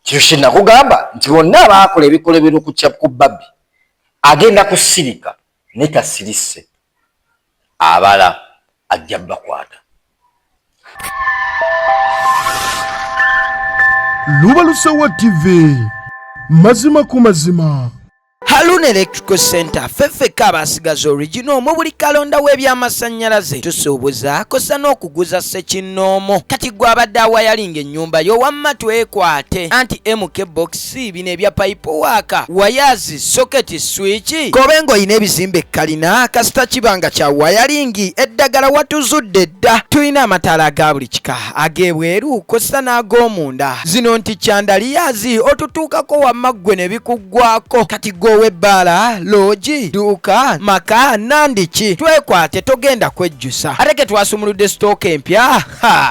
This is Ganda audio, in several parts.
Kirushinna kugamba nti bonna abaakola ebikolebero ku Babbi agenda kusirika netasirise abala ajja bakwata. Lubalusewa TV mazima ku mazima. Haruna Electrical Center feffeka abasigaza original mu buli kalonda w'ebyamasannyalaze tusuubuza kosa n'okuguza ssekinnoomo kati gwe abadde awayalinga ennyumba yo wamma twekwate anti MK box bino ebya pipe waaka wayazi socket switch kobengo oyina ebizimbe kalina kasita kibanga kya wayalingi eddagala watuzudde dda tulina amataala aga buli kika ag'ebweru kosa n'ag'omunda zino nti kyandaliyazi otutuukako wamma ggwe ne bikuggwako kati webala loji duka maka nandiki twekwate togenda kwejjusa ate ke twasumuludde stock empya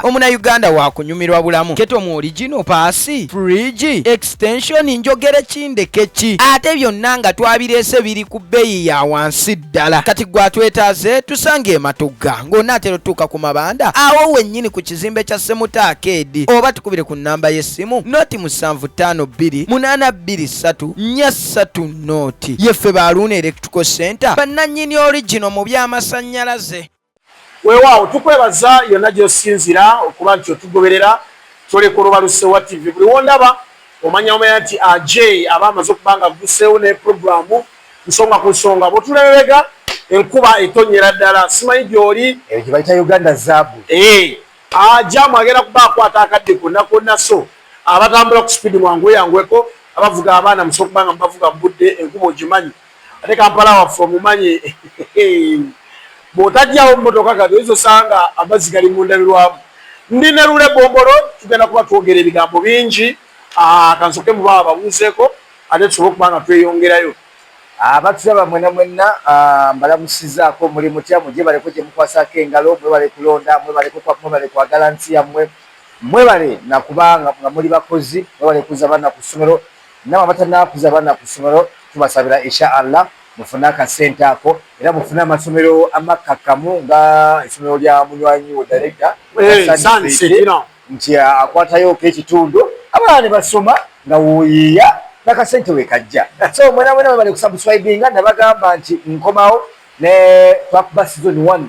omuna Uganda wa kunyumirwa bulamu keto mu original paasi fridge extension njogere kindekeki ate byonna nga twabirese biri ku bbeeyi ya wansi ddala kati gwatwetaaze tusange matugga ng'onaatera otuuka ku mabanda awo wennyini ku kizimbe kya Semuta Arcade oba tukubire ku nnamba y'essimu noti 752823 433 noti yeffe Haruna Electrical Center bannannyini original mu byamasannyalaze. Weewaawo tukwebaza yonna gy'osinzira okuba nti otugoberera toleka Lubalusewa TV buli wondaba omanya nti Ajay aba amaze okubanga guseewo ne programu nsonga ku nsonga bw'otulebega enkuba etonyera ddala simanyi gy'oli ekyo bayita Uganda zaabu Ajamu agenda kuba akwata akadde konna so abatambula ku speed mwangu yangweko abavuga abaana musokubanga mbavuga mbudde enkuba ogimanyi ate Kampala waffe omumanyi bw'otajjawo mmotoka kati ezo sanga amazzi gali mu ndabirwamu ndi ne Lule Bombolo tugenda kuba twogera ebigambo bingi kansoke mu baba babuuzeeko ate tusobole okubanga tweyongerayo abatulaba mwenna mbalamusizaako muli mutya mugye baleko gye mukwasako engalo mwebale kulonda mwebale kwagala nsi yammwe mwebale nakubanga nga muli bakozi mwebale kuza baana ku ssomero nama abatannakuza baana ku ssomero tubasabira insha Allah mufune akasente ako era mufune amasomero amakakamu nga essomero lya munywanyi wa director nti akwatayo ekitundu abaana ne basoma nga wuyiya n'akasente we kajja so mwena bali kusubscribinga nabagamba nti nkomawo ne twakuba season 1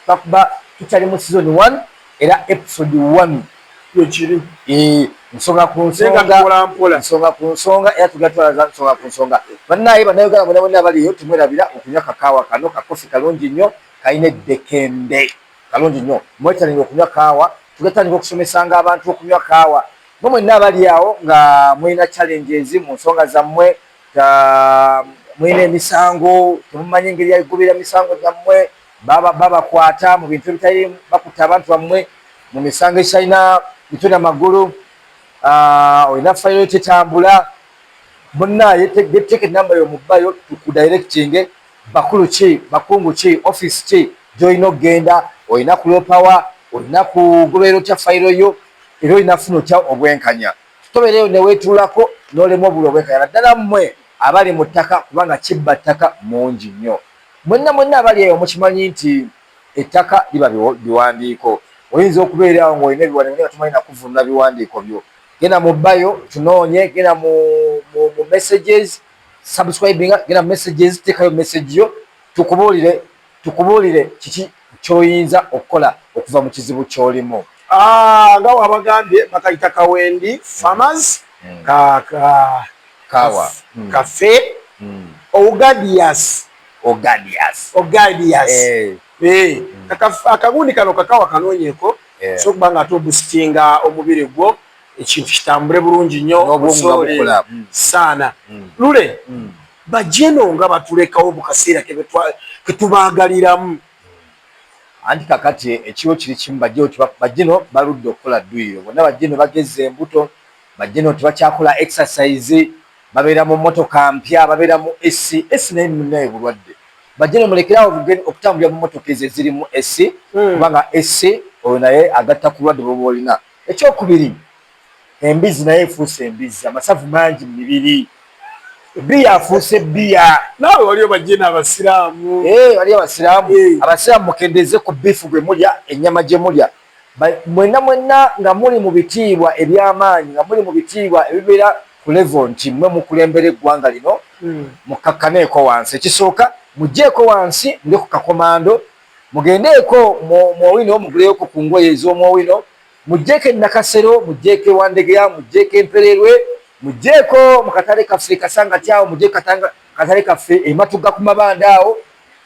twakuba tukyali mu season 1 era episode 1 yekiri nsonga ku nsonga era tugatwalaza nsonga ku nsonga bannaye bannayuganda bonna baliyo tumwerabira okunywa kakaawa kano kakofi kalungi nnyo kalina eddekende kalungi nnyo mwetalinga okunywa kaawa tugatandika okusomesanga abantu okunywa kaawa mwe mwenna abali awo nga mulina challenges mu nsonga zammwe mulina emisango temumanyi engeri yagobera misango zammwe babakwata mu bintu ebitali bakutta abantu bammwe mu misango ekitalina mitwe magulu olina fayiro tetambula bonna yeteke namba yo mubayo tukudirecting bakulu ki bakungu ki office ki joino genda olina kulopawa olina kugobero kya fayiro yo era olina funo kya obwenkanya tutobereyo ne weetulako n'olemu obula obwenkanya naddala mmwe abali mu ttaka kubanga kibba ttaka mungi nnyo mwenna abali eyo mukimanyi nti ettaka liba biwandiiko oyinza okubeera awo ng'olina ebiwandiiko nga tumanyi nakuvunula biwandiiko byo genda mu bayo tunoonye genda mu messages subscribinga genda mu messages teekayo message yo tukubuulire kiki ky'oyinza okukola okuva mu kizibu ky'olimu nga wabagambye bakayita Kawendi Farmers kawa cafe Ogadias akagundi kano kakawa kanoonyeko sokuba nga tobusitinga omubiri gwo ekintu kitambule bulungi nnyo saana Lule bajeno nga batulekawo mu kaseera ketubaagaliramu anti kakati ekiwo kiri kimu bajeno baludde okukola dduyiro bonna bajeno bageze embuto bajeno tebakyakola exercise babeera mu mmotoka mpya babeera mu esi naye munnaye bulwadde bajeno mulekerawo okutambulira mu mmotoka ezo ezirimu esi kubanga esi oyo naye agatta ku lwadde bwoba olina ekyokubiri embizi naye efuuse embizi amasavu mangi mu mibiri bbiya afuuse bbiya naawe waliyo bajena abasiraamu waliyo abasiraamu abasiraamu mukendeze ku bifu gwe mulya ennyama gye mulya mwenna nga muli mu bitiibwa eby'amaanyi nga muli mu bitiibwa ebibeera ku level nti mmwe mukulembera eggwanga lino mukakkaneeko wansi. Ekisooka mugjeeko wansi muli ku kakomando mugendeeko mwowino muguleyoko ku ngoye ez'omwowino mugjeeko ennakasero mugjeeko ewandegeya mugjeeko empererwe mugjeeko mu katale kaffe kasangati awo mugjeeko katale kaffe ematuga ku mabanda awo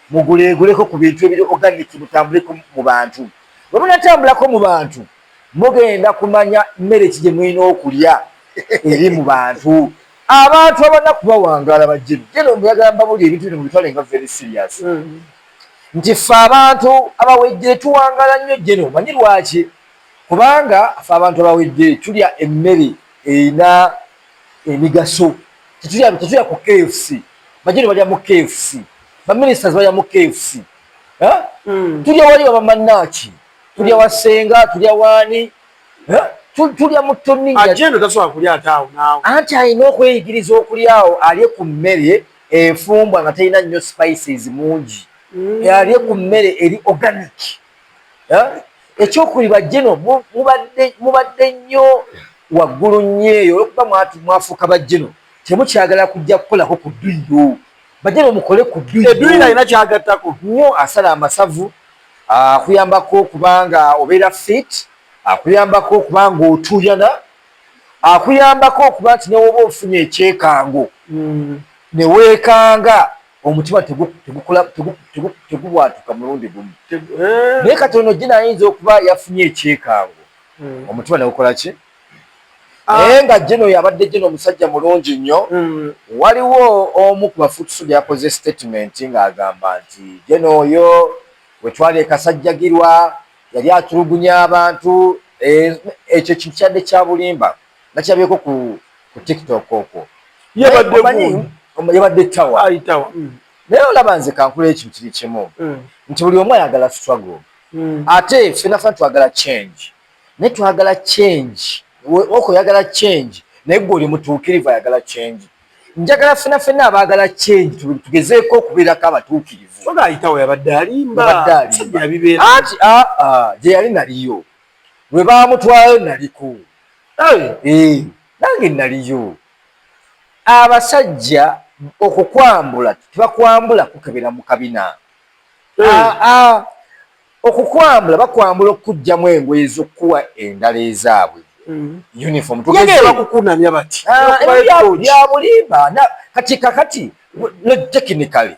muguleeguleko ku bintu ebiri organic mutambuleko mu bantu. Bwe munatambulako mu bantu mugenda kumanya mmere ki gye mulina okulya eri mu bantu. Abantu abanaku bawangaala bajjenu geno muyagamba buli ebintu bino mubitwale nga very serious nti ffe abantu abawejjere tuwangaala nnyo geno. Manyi lwaki? Kubanga ffe abantu abawejjere tulya emmere erina emigaso. Tetulya ku KFC. Bajjenu balya mu KFC, baministers balya mu KFC. Tulya wali wabamannaki, tulya wasenga, tulya waani, tulya mu toninga. Ajendo tasobola kulya ataawo naawe. Anti alina okweyigiriza okulyawo alye ku mmere enfumbwa nga terina nnyo spices mungi. Alye ku mmere eri organic. Ekyokuli bajjeno mubadde nnyo waggulu nnyo eyo olwokuba mwafuuka bajjeno temukyagala kujja kukolako ku dduyiro. Bajjeno mukole ku dduyiro. Edduyiro alina kyagattako nnyo. Asala amasavu akuyambako kubanga obeera fit, akuyambako okubanga otuuyana, akuyambako okuba nti newoba ofunye ekyekango neweekanga omutima tegubwatuka mulundi gumu. Naye katono gye nayinza okuba yafunye ekyekango omutima negukola ki? Naye nga Jeno yabadde Jeno omusajja mulungi nnyo. Waliwo omu ku bafutusu yakoze statement ng'agamba nti Jeno oyo bwe twali ekasajjagirwa yali atulugunya abantu. Ekyo kintu kyadde kya bulimba nakyabyeko ku TikTok okwo. Yabadde tawa. Naye olaba nze kankula ekintu kiri kimu nti buli omu ayagala struggle. Ate ffenaffe twagala change. Naye twagala change. Oko yagala change naye gwe oli mutuukirivu ayagala change. Njagala ffenna abaagala change tugezeeko okubeerako abatuukirivu. Soga ayitawo yabadde alimba. Anti gye yali naliyo. Bwe baamutwalayo naliko. Nange naliyo. Abasajja okukwambula tebakwambula kukebera mu kabina. Okukwambula bakwambula okuggyamu engoye z'okkuwa endala ezaabwe. Uniform tugeze bakukunamya bati ya bulimba kati kakati technically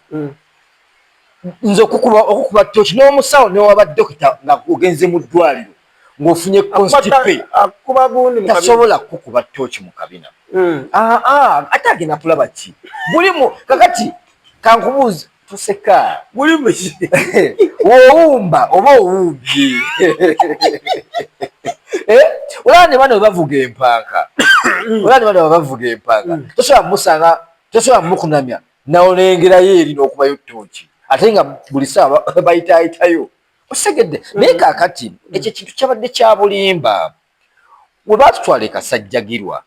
nzo okukuba tochi n'omusawo ne waba dokita nga ugenze mu ddwaliro ng'ofunye constipe akuba gundi tasobola kukuba tochi mu kabina. Ate agenda kulaba ki bulimu kakati kankubuuza tuseka bulimu owumba oba owumbye. Olani bano bavuga empanka. Olani bano bavuga empanka. Tosobola musanga, tosobola mukunamya naolengerayo eri n'okubayo ttooki. Ate nga buli ssaawa bayitaayitayo. Osegedde. Naye kaakati ekyo kintu kyabadde kya bulimba. Bwe baatutwala ekasajjagirwa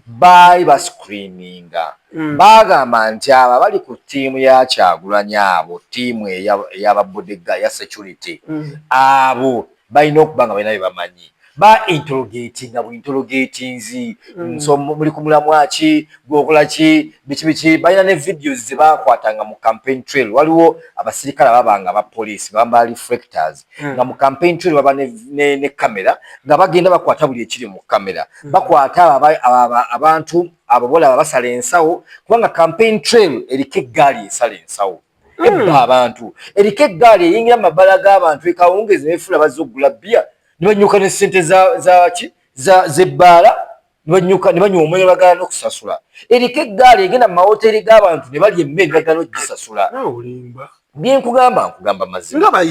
baali bascreaminga. Baagamba nti abo abali ku ttiimu ya Kyagulanyi abo ttiimu ey'ababodega ya security abo balina okuba nga balina bye bamanyi. Interrogating abo interrogatinzi so muli ku mulamwa ki gwokola ki biki balina ne videos ze baakwatanga mu campaign trail. Waliwo abasirikale ababanga aba police bamba reflectors nga mu campaign trail baba ne kamera nga bagenda bakwata buli ekiri mu kamera bakwata abantu abo bola basala ensawo kubanga campaign trail erike gali esala ensawo ebba abantu erike gali eyingira mabala g'abantu ekawungezi nefula bazogula bia nibanyuka ne sente za zebbala nibanywa omwenge bagala n'okusasula. Eriko eggaali egenda mu mahoteri g'abantu ne balya emmere bagala n'ogisasula. Bye nkugamba mazima.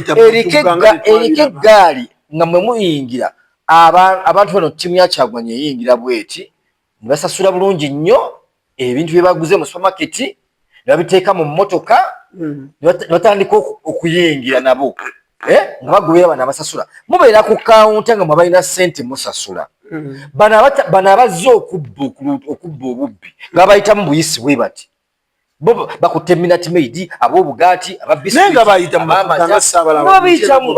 Eriko eggaali nga mwe muyingira abantu bano ttiimu ya Kyagulanyi eyingira bweti ne basasula bulungi nnyo ebintu bye baguze mu supermarket ne babiteeka mu mmotoka ne batandika okuyingira nabo. Nga bagubira bana basasula mubeera ku kaunta nga mwabalina ssente musasula. Bano abazze okubba obubbi nga bayitamu buyisi bwe bati bo bakutte Minute Maid ab'obugaati ababisi nga bayita mu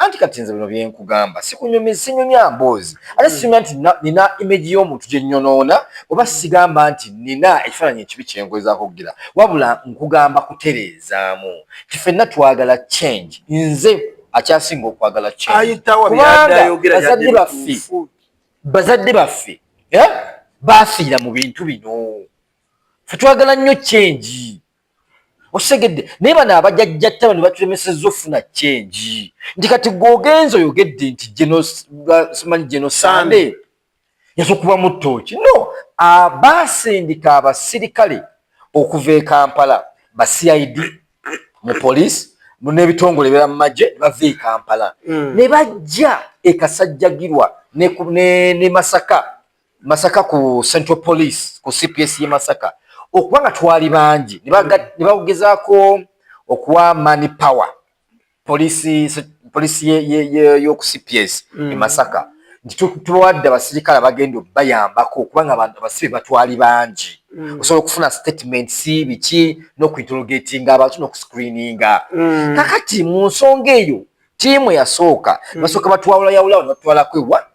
anti kati nze bino bye nkugamba sinyumya mboozi ate sinyumya nti nina image y'omuntu gye nnyonoona oba sigamba nti nina ekifaananyi ekibi kye nkozezaako okugira wabula nkugamba kutereezaamu ti ffenna twagala change nze akyasinga okwagala change kubanga bazadde baffe baafiira mu bintu bino ffe twagala nnyo change osegedde naye bano abajjajjatta bano batulemesezza ofuna change nti kati gweogenza oyogedde nti simanyi genosande yasokuba mu ttooki no baasindika abasirikale okuva e Kampala ba CID mu poliisi n'ebitongole ebirala mu magye bava e Kampala ne bajja e Kasajjagirwa ne Masaka ku Central Police ku CPS ye Masaka okuba nga twali bangi ne bagezaako okuwa money power polisi y'oku CPS e Masaka nti tubawadde abasirikale abagenda bayambako kubanga abantu abasibe batwali bangi osobola okufuna statements biki n'okuinterrogatinga abantu n'okuscreeninga kakati mu nsonga eyo tiimu yasooka basooka batwawulayawulawo nebatwalako ewa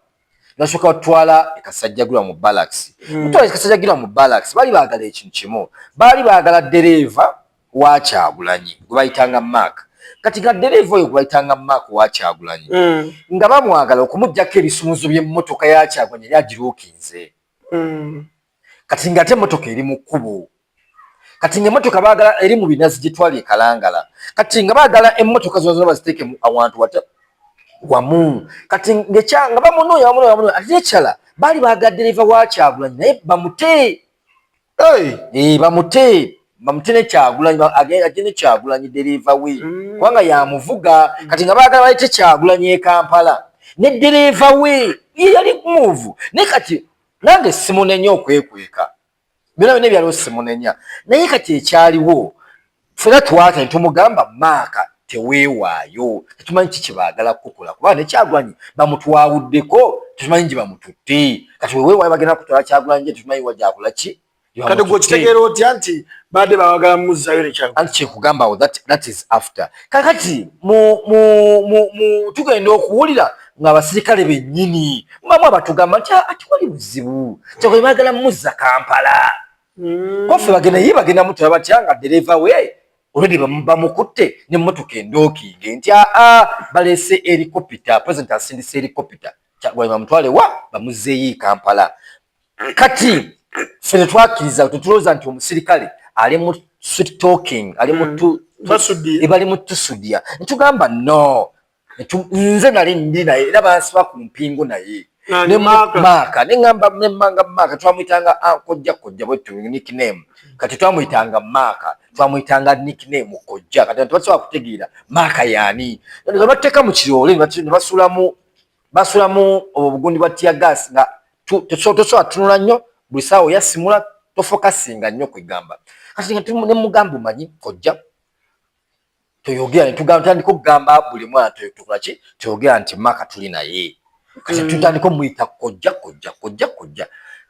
nasooka batwala e Kasajjagirwa mu barracks mutwala e Kasajjagirwa mu barracks baali baagala ekintu kimu baali baagala dereeva wa Kyagulanyi gwe bayitanga Mark kati nga dereeva oyo gwe bayitanga Mark wa Kyagulanyi nga bamwagala okumuggyako ebisumuzo by'emmotoka ya Kyagulanyi yali agirookinze kati nga ate emmotoka eri mu kkubo kati nga emmotoka baagala eri mu binazi gye twali e Kalangala kati nga baagala emmotoka zonna zonna baziteeke awantu wamu kati nga bamunoonya ate ekyala baali baagala dereeva wa Kyagulanyi naye bamute ne Kyagulanyi agende Kyagulanyi dereeva we kubanga yamuvuga kati nga baagala balete Kyagulanyi e Kampala ne dereeva we ye yali muvu naye kati nange simunenya okwekweka byonna byonna ebyaliwo simunenya naye kati ekyaliwo ffena twata ne tumugamba Maaka teweewaayo tetumanyi kiki baagala kukola kuba ne Kyagulanyi bamutwawuddeko tetumanyi gye bamututte kati weweewaayo bagenda kutwala Kyagulanyi tetumanyi wajjakola ki kati gwe okitegeera otya nti badde baagala muzzayo ne Kyagulanyi anti kyekugambawo that is after kakati tugenda okuwulira ng'abasirikale bennyini mubamu abatugamba nti ati wali buzibu Kyagulanyi baagala muzza Kampala koffe bagenda mutwala batya nga dereeva we olwedi bamukutte n'emmotoka endookinge nti balese helicopter president asindise helicopter Kyagulanyi bamutwale bamuzzeeyo e Kampala kati ffe ne twakkiriza tetulowooza nti omusirikale ali mu sweet talking ali bali mu tusudya netugamba no nze nali ndi naye era bansiba ku mpingo naye ne Maaka nemmanga Maaka twamuyitanga kojja bwetu nickname kati twamuyitanga Maaka twamuyitanga nickname kojja kati tebasobola kutegeera Maaka yaani nga bateeka mu kiroole ne basulamu obugundi bwa tear gas nga tosobola tunula nnyo buli saawa yasimula tofokasinga nnyo kwegamba kati nga ne mugamba omanyi kojja toyogera netutandika okugamba buli mwana tukolaki toyogera nti Maaka tuli naye kati tutandika omuyita kojja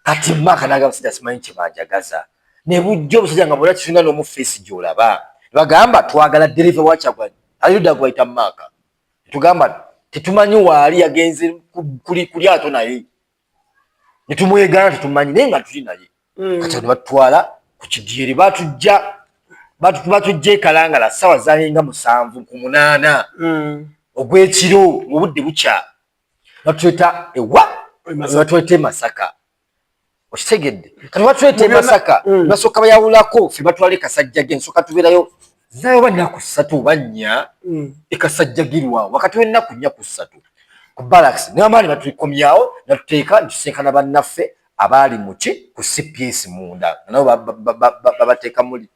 kati Maaka nagamba basajja simanyi kyebanjagaza ne bujja obusajja nga bwona kitunga n'omu feesi gy'olaba bagamba twagala dereeva wa Kyagulanyi aliyudda gwayita Maaka tugamba tetumanyi waali yagenze ku lyato naye netumwegana tetumanyi naye nga tuli naye kati ne batutwala ku kidyeri batujja e Kalangala ssaawa zalinga 7:08 ogw'ekiro obudde bukya batuleta batuleta e Masaka okitegedde kati batuleta e Masaka basooka bayawulako ffe batwala e Kasajjagirwa nsooka tubeerayo zayo bannaku 3 oba 4 e Kasajjagirwa wakati w'ennaku 4 ku 3 ku barracks n'amaani batulikomyawo natuteeka nitusenkana bannaffe abaali muki ku CPS munda nabo babateeka muli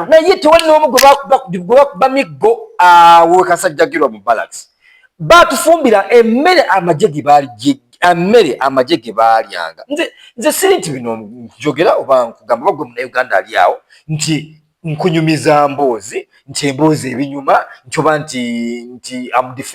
naye tewali n'omu gwe bakuba miggo awo Kasajjagirwa mu barracks batufumbira emmere amagye ge baalyanga nze siri nti bino njogera oba nkugamba bagwe Munnayuganda ali awo nti nkunyumiza mboozi nti emboozi ebinyuma ntoba nti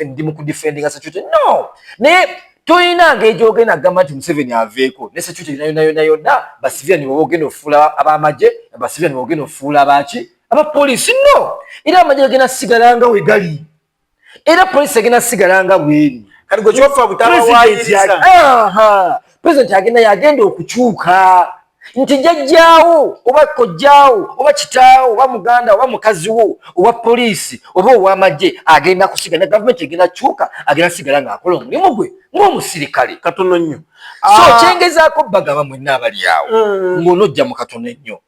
ndi mu kudefendinga security no naye toyina ngeri gy'ogenda agamba nti Museveni aveeko ne security yonna basiviyani bwe bogenda ofuula ab'amagye basiviyani bwe bogenda ofuula abaaki abapoliisi no era amagye gagenda sigala nga we gali era police egenda sigala nga bweri kati gwe kyofa butabawaayiriza president yagenda okukyuka nti jjajjaawo oba kojjaawo oba kitaawo oba muganda oba mukazi wo oba poliisi oba ow'amagye agenda kusigala gavumenti egenda kyuka agenda sigala ng'akola omulimu gwe ng'omusirikale katono nnyo so kyengezaako bagaba mwenna abali awo ng'onojja mu katono ennyo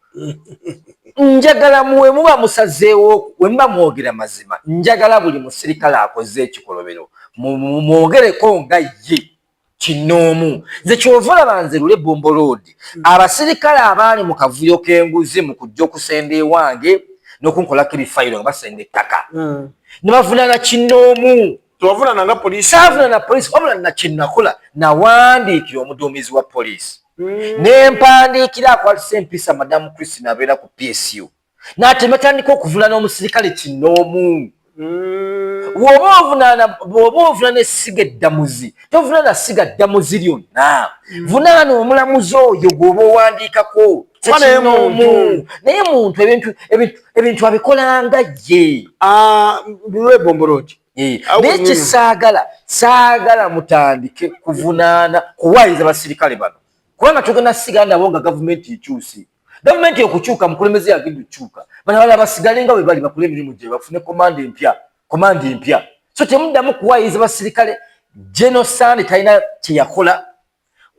njagala muwe muba musazeewo we muba mwogera mazima njagala buli musirikale akoze ekikolobero mwogereko nga ye kinoomu nze kyova olaba nze Lule Bombo Road abasirikale abaali mu kavuyo k'enguzi mu kujja okusenda ewange n'okunkolako ebifayiro nga basenda ettaka ne bavunaana kinoomu tewavunana nga poliisi saavunana poliisi wabula na kyenakola nawandiikira omuduumizi wa poliisi nempandiikira akwatisa empisa madamu Christine abeera ku PSU n'ate batandika okuvunana omusirikale kinoomu bw'oba ovunaana essiga eddamuzi tovunaana ssiga ddamuzi lyonna vunaana omulamuzi oyo gw'oba owandiikako kinoomu naye muntu ebintu abikolanga ye Lule Bombo Road naye kyesaagala mutandike kuvunaana kuwaayiriza basirikale bano kubanga tugenda sigala nabo nga gavumenti ekyusi gavumenti okukyuka mukulembeze yagenda okukyuka bano bala basigale nga bwe bali bakole emirimu gye bafune komandi empya so temuddamu kuwaayiriza basirikale genocide talina kyeyakola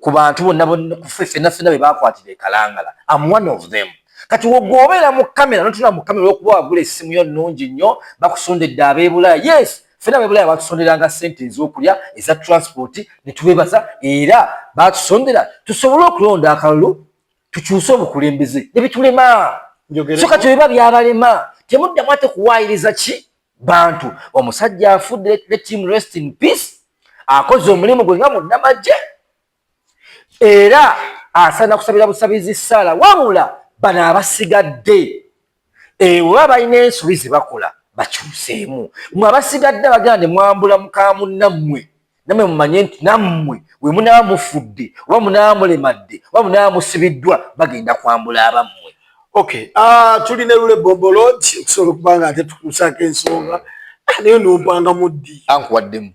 ku bantu bonna ffenna be bakwatira e Kalangala I'm one of them kati wogwobeera mu kamera notula mu kamera okuba wagula essimu yo nnungi nnyo bakusondedde ab'ebulaya yes ffenna ab'ebulaya batusonderanga ssente ez'okulya eza transport ne tubebaza era batusondera tusobole okulonda akalulu tukyuse obukulembeze ne bitulema so kati biba byabalema temuddamu ate kuwaayiriza ki bantu omusajja afudde let him rest in peace akoze omulimu gwe nga munnamagye era asaana kusabira busabizi ssaala wabula bano abasigadde bweba balina ensobi ze bakola bakyuseemu mwe abasigadde bagenda ne mwambula muka munnammwe nammwe mumanye nti nammwe we munaaba mufudde oba munaaba mulemadde oba munaaba musibiddwa bagenda kwambula abammwe okay tulina Lule Bombo Road okusobola okubanga ate tukusaako ensonga naye nompanga muddi ankuwaddemu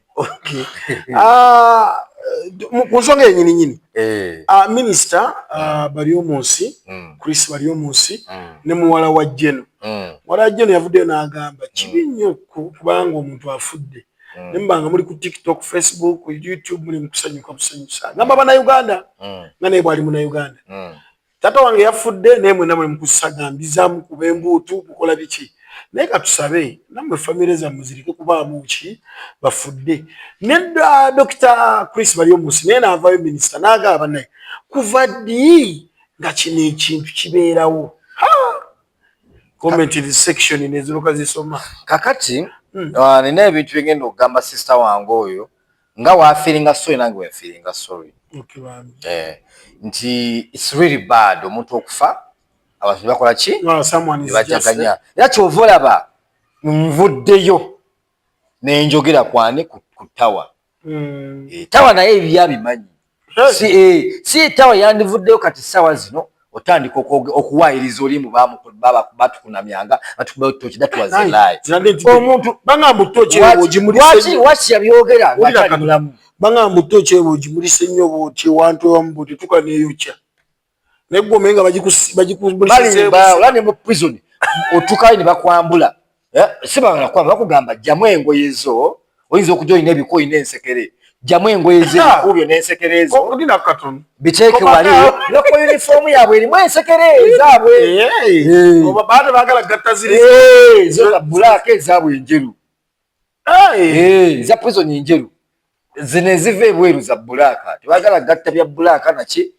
ku nsonga yenyininyini minisita Baryomunsi Chris Baryomunsi ne muwala wa Jeno muwala wa Jeno yavuddeyo n'agamba kibi nnyo kubanga omuntu afudde ne mubanga muli ku TikTok, Facebook, YouTube muli mukusanyuka busanyusa ngamba bannayuganda nga naye bwali munnayuganda taata wange yafudde naye mwenna muli mukusagambiza mukuba embuutu mukola biki naye katusabe nammwe famire zammwe zirike kubaamu ki bafudde ne Dr. Chris Baryomunsi naye n'avaayo minisita n'agamba naye kuva ddi nga kino ekintu kibeerawo comment section neziruka zisoma kakati nina ebintu bigenda okugamba sister wange oyo nga waafiringa sorry nange wenfiringa sorry nti it's really bad omuntu okufa abantu bakola ki bajaganya era kyova olaba nvuddeyo nenjogera kwane ku tawa tawa naye ebyabimanyi si tawa yandivuddeyo kati sawa zino otandika okuwaayiriza olimu batukunamyanga batukidatuwazelayi omuntu waki yabyogera ngatamulamu bangamba otoki ebo ogimulise nnyo bwoti ewantu ewamu bwoti tuka neeyokya naye gwe omenga bagikuola ne mu prison otukayo ne bakwambula si banakwamba bakugamba jjamu engoye zo oyinza okujja olina ebikoyi n'ensekere jjamu engoye zebikubyo n'ensekere ezo biteeke wali noko yunifoomu yaabwe erimu ensekere ezaabwe baate baagala gatta zo za bulaaka ezaabwe enjeru eza prison enjeru zino eziva ebweru za bulaaka tebagala gatta bya bulaaka naki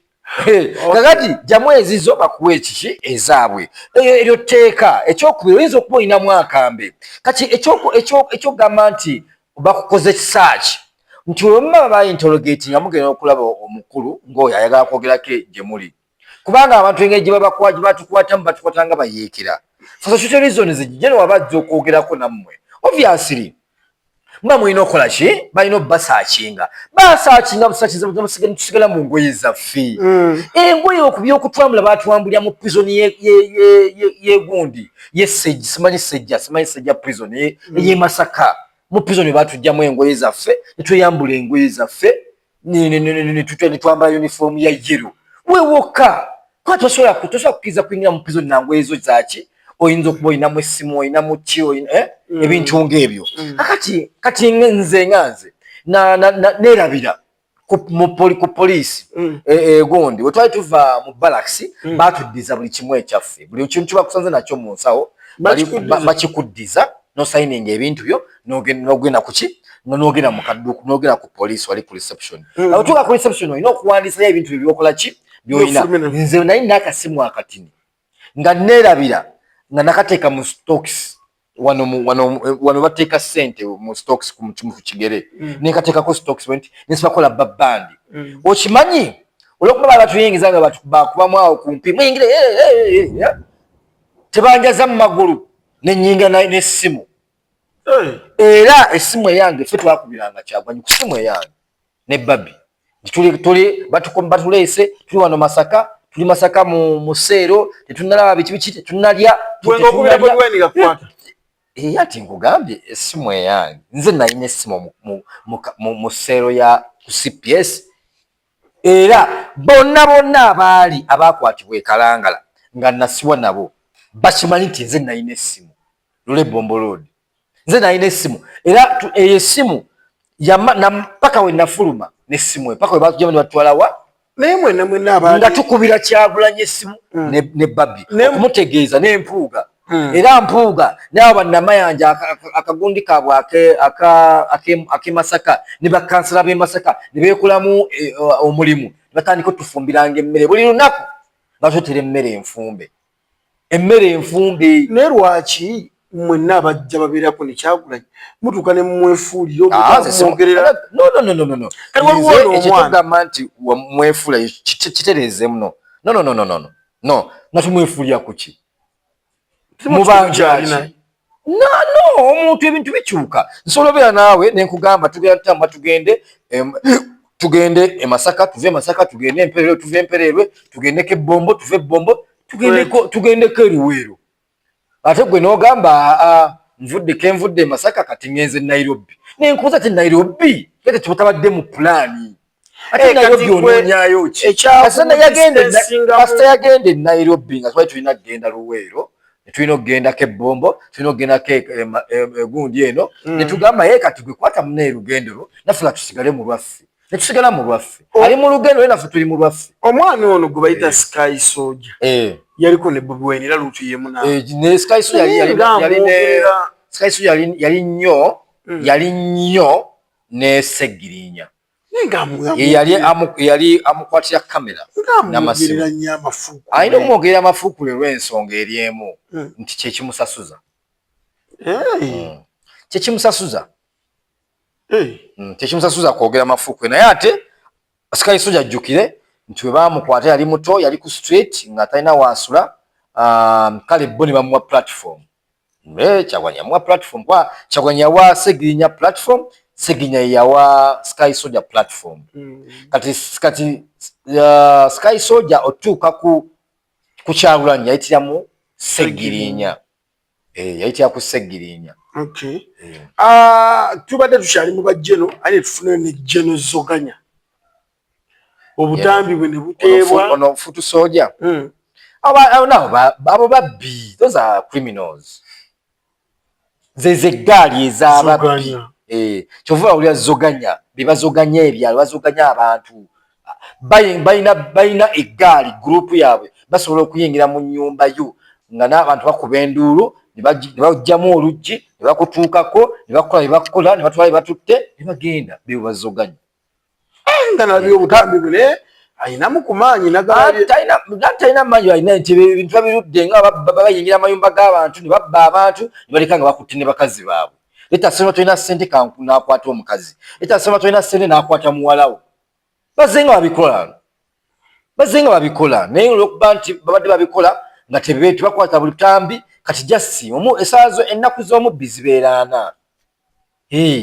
kakati jjamu ezizo bakuwa ekiki ezaabwe eryo tteeka ekyokubiri oyinza okuba olinamu akambe kati ekyogamba nti bakukoze kisaaki nti wemuma bayinterrogati nga mugenda okulaba omukulu ng'oyo ayagala kwogerako gye muli kubanga abantu engeri gye batukwatamu batukwata nga bayeekera social reasons gye wabajja okwogerako nammwe obviously mba mulina okukola ki balina obbasaakinga tusigala mu ngoye zaffe engoye okubyokutwambula batwambulira mu prison yegundi simanyi sejja prison ye Masaka mu prison ne batujjamu engoye zaffe ne tweyambula engoye zaffe ne twambala uniform ya yellow wewoka kwa tosobola kukkiriza kuyingira mu prison nangoye ezo zaki oyinza okuba olinamu essimu olinamu ki ebintu ng'ebyo kati nze neerabira ku poliisi egondi we twali tuva mu balakisi batuddiza buli kimu ekyaffe buli kintu kibakusanze nakyo mu nsawo bakikuddiza nosayininga ebintu byo nogenda kuki nogenda mu kadduuku nogenda ku poliisi wali ku reception otuuka ku reception olina okuwandiisayo ebintu byo byokola ki byolina nze naye n'akasimu akatini nga neerabira nga nakateeka mu stocks wano bateeka ssente mu stocks ku kigere nekateekako stocks nesibakola babandi okimanyi olwokuba batuyingiza nga bakubamu awo kumpi muyingire tebanjaza mu magulu nenyinga n'essimu era essimu eyange ffe twakubiranga Kyagulanyi ku ssimu eyange ne babi batuleese tuli wano Masaka tuli Masaka mu Seero tetunalaba biki tetunalya ati nkugambye essimu eyange nze nalina essimu mu Seero ya ku CPS era bonna abaali abakwatibwa e Kalangala nga nasiwa nabo bakimanyi nti nze nalina essimu Lule Bombo Road nze nalina essimu era eyo essimu paka we nafuluma n'essimu paka we batujjamu ne batwalawa nga tukubira Kyagulanyi essimu ne babi okumutegeeza n'empuuga era mpuuga n'abo bannamayanja akagundi kaabwe ak'e Masaka ne bakansala b'e Masaka ne beekolamu omulimu ne batandika otufumbiranga emmere buli lunaku nga tutera emmere enfumbe naye lwaki mwenna abajja babeerako ne Kyagulanyi mutuuka ne mwefuulira no ekitugamba nti mwefuula kitereeze muno no nga tumwefuulira ku ki mubanjaki omuntu ebintu bikyuka nsobola obeera naawe nenkugamba tugende e Masaka tuve e Masaka tugende Empererwe tuve Empererwe tugendeko eBombo tuve eBombo tugendeko Eruweero ate gwe n'ogamba nvudde e Masaka kati ngenze e Nairobi nenkubuuza ti Nairobi ate tutabadde mu pulaani ate Nairobi onoonyayo ki kasana yagenda e Nairobi nga twali tulina kugenda Luweero tulina okugendako eBombo tulina okugendako egundi eno netugamba ye kati gwe kwata munaye lugendo lwo naffe nga tusigale mu lwaffe netusigala mu lwaffe ali mu lugendo naffe tuli mu lwaffe omwana ono gwe bayita Sky Soldier yaliko ne Bobi Wine era lutu yemu ne Sky Soldier yali nnyo ne Segirinya yali amukwatira kamera n'amasimu alina omwogerera amafuukule lw'ensonga eri emu nti kyekimusasuza kyekimusasuza kwogera amafuukule naye ate Sky Soldier ajjukire nti we baamukwata yali muto yali ku street nga talina waasula kale bo ne bamuwa platform Kyagulanyi yamuwa platform kwa Kyagulanyi yawa Segirinya platform Segirinya yawa Sky Soldier platform kati Sky Soldier otuuka ku Kyagulanyi yayitiramu Segirinya yayitira ku Segirinya tubadde tukyali mu bajjeno aye tufune ne Jeno Zoganya obutambi bwe ne buteebwa ono Futu Soldier abo babbi those are criminals zezeggaali ez'ababbi kyova olya Zoganya bebazoganya ebyalo bazoganya abantu balina eggaali gurupu yaabwe basobola okuyingira mu nnyumba yo nga n'abantu bakuba enduulu ne bajjamu oluggi ne bakutuukako ne bakola bye bakola ne batwala bye batutte ne bagenda bebo bazoganya nga nabyo obutambi bune ayinamu ku maanyi talina maanyi alina nti ebintu babirudde nga bayingira amayumba g'abantu ne babba abantu ne baleka nga bakutte ne bakazi baabwe letasema tolina ssente n'akwata omukazi letasema tolina ssente n'akwata muwalawo bazenga babikola naye olwokuba nti babadde babikola nga tebakwata butambi kati jasi esaazo ennaku z'omubbi zibeeraana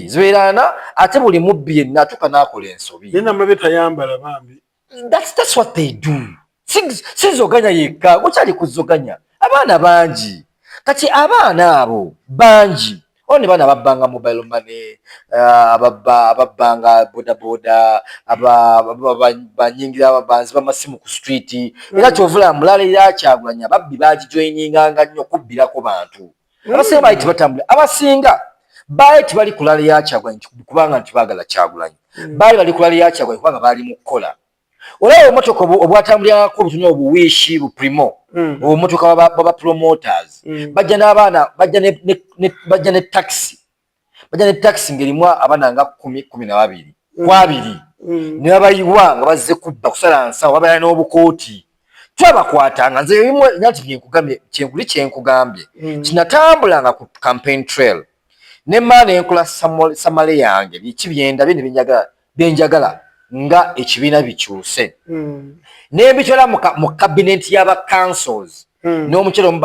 zibeeraana ate buli mubbi yenna atuuka n'akola ensobi yenamabe tayambala bambi that's what they do si Zoganya yekka gokyali ku Zoganya abaana bangi kati abaana abo bangi oni bana babbanga mobile money ababbanga boda banyingira ababanzi bamasimu ku street era kyovula mulala era Kyagulanyi babbi bagijoininganga nnyo kubbirako bantu abasinga baiti batambula abasinga baiti bali kulala ya Kyagulanyi kubanga ntibagala Kyagulanyi bali kulala ya Kyagulanyi kubanga bali mu kola olawo motoka obwatambulirako obutono obuwiishi bu primo obumotoka baba promoters bajja n'abaana bajja ne taxi ngerimu abaana nga 10-12 kwabiri ne babayiwa nga bazze kubba kusala nsawo babaana n'obukooti twabakwatanga nze bimwe nati byenkugambye kyenkugambye kinatambulanga ku campaign trail ne maana enkola samale yange bikibyenda bine byenjagala nga ekibiina bikyuse n'embitwala mu cabinet y'aba councils n'omukyalo omu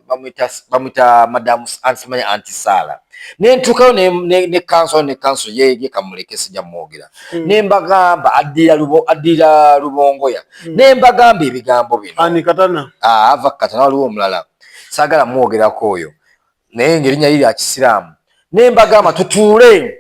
bamuyita madamu ansimanya antisala nentukayo ne council ye Kamuleke sijja mwogera nembagamba addira Lubongoya nembagamba ebigambo bino ani katana ava katana waliwo omulala saagala mwogerako oyo naye ngerinnya liri ya Kisiraamu nembagamba tutuule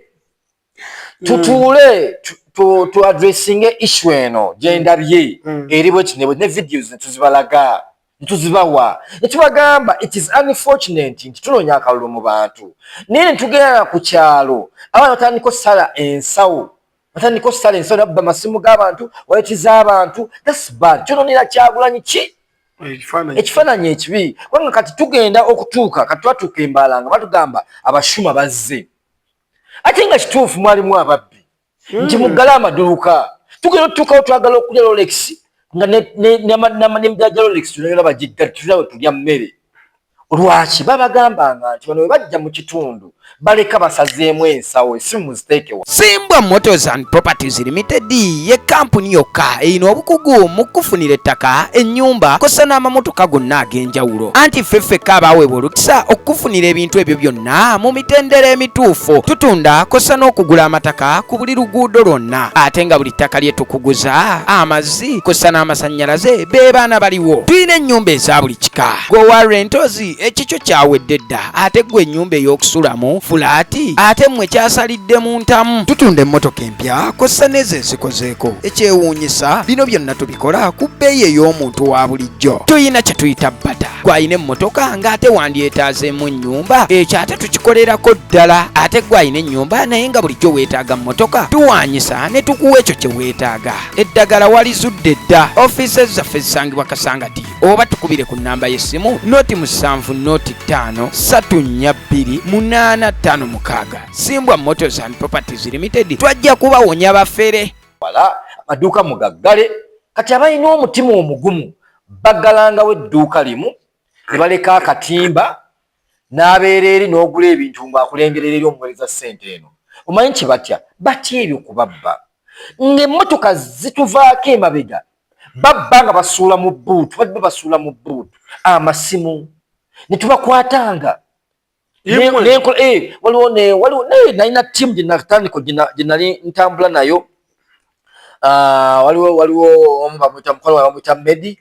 tu addressing issue eno gyendabye eri bwekinebwe ne videos netuzibalaga netuzibawa netubagamba it is unfortunate nti tunoonya akalulu mu bantu naye netugenda ku kyalo abaana batandika okusala ensawo nabba amasimu g'abantu wayitiza abantu that's bad kyonoonera Kyagulanyi ki ekifaananyi ekibi kubanga kati tugenda okutuuka kati twatuuka Embalanga batugamba abashuma bazze ate nga kituufu mwalimu ababbi nti muggala amaduuka tugenda otutuukawo twagala okulya Rolex nga n'emijja Rolex tunayona bagigga tulawe tulya mmere lwaki babagambanga nti bano bwe bajja mu kitundu baleka basazeemu ensawo esimu muziteekewa. Simbwa Motors and Properties Limited ye kampuni yokka erina obukugu mu kufunira ettaka ennyumba kosa n'amamotoka gonna ag'enjawulo anti ffeffekka abaweebwa olukisa okufunira ebintu ebyo byonna mu mitendera emituufu tutunda kosa n'okugula amataka ku buli luguudo lwonna ate nga buli ttaka lye tukuguza amazzi kosa n'amasannyalaze be baana baliwo tulina ennyumba eza buli kika Gowa Rentals ekikyo kyawedde dda ate gwe ennyumba ey'okusulamu fulaati ate mmwe kyasalidde mu ntamu tutunda emmotoka empya kosa n'ezo ezikozeeko ekyewuunyisa bino byonna tubikola ku bbeeyi ey'omuntu wa bulijjo tuyina kye tuyita bata gw'ayina emmotoka ng'ate wandyetaazeemu ennyumba ekyo ate tukikolerako ddala ate gw'ayina ennyumba naye nga bulijjo weetaaga mmotoka tuwaanyisa ne tukuwa ekyo kye weetaaga eddagala walizudde dda ofiisi zaffe zisangibwa Kasangati oba tukubire ku nnamba y'essimu noti 7 noti 5 342 856 Simbwa Motors and Properties Limited twajja kubawonya bafere wala amaduuka mugaggale kati abalina omutima omugumu baggalangawo edduuka limu ne baleka akatimba n'abeera eri n'ogula ebintu ng'akulengerera eri omuweereza ssente eno omanyi kye batya ebyo kubabba ng'emmotoka zituvaako emabega babba nga basuula mu bbuutu badde basuula mu bbuutu amasimu ne tubakwatanga waliwo nalina ttiimu gye natandika gye nali ntambula nayo waliwo omu bamuyita mukwano wawe bamuyita Medi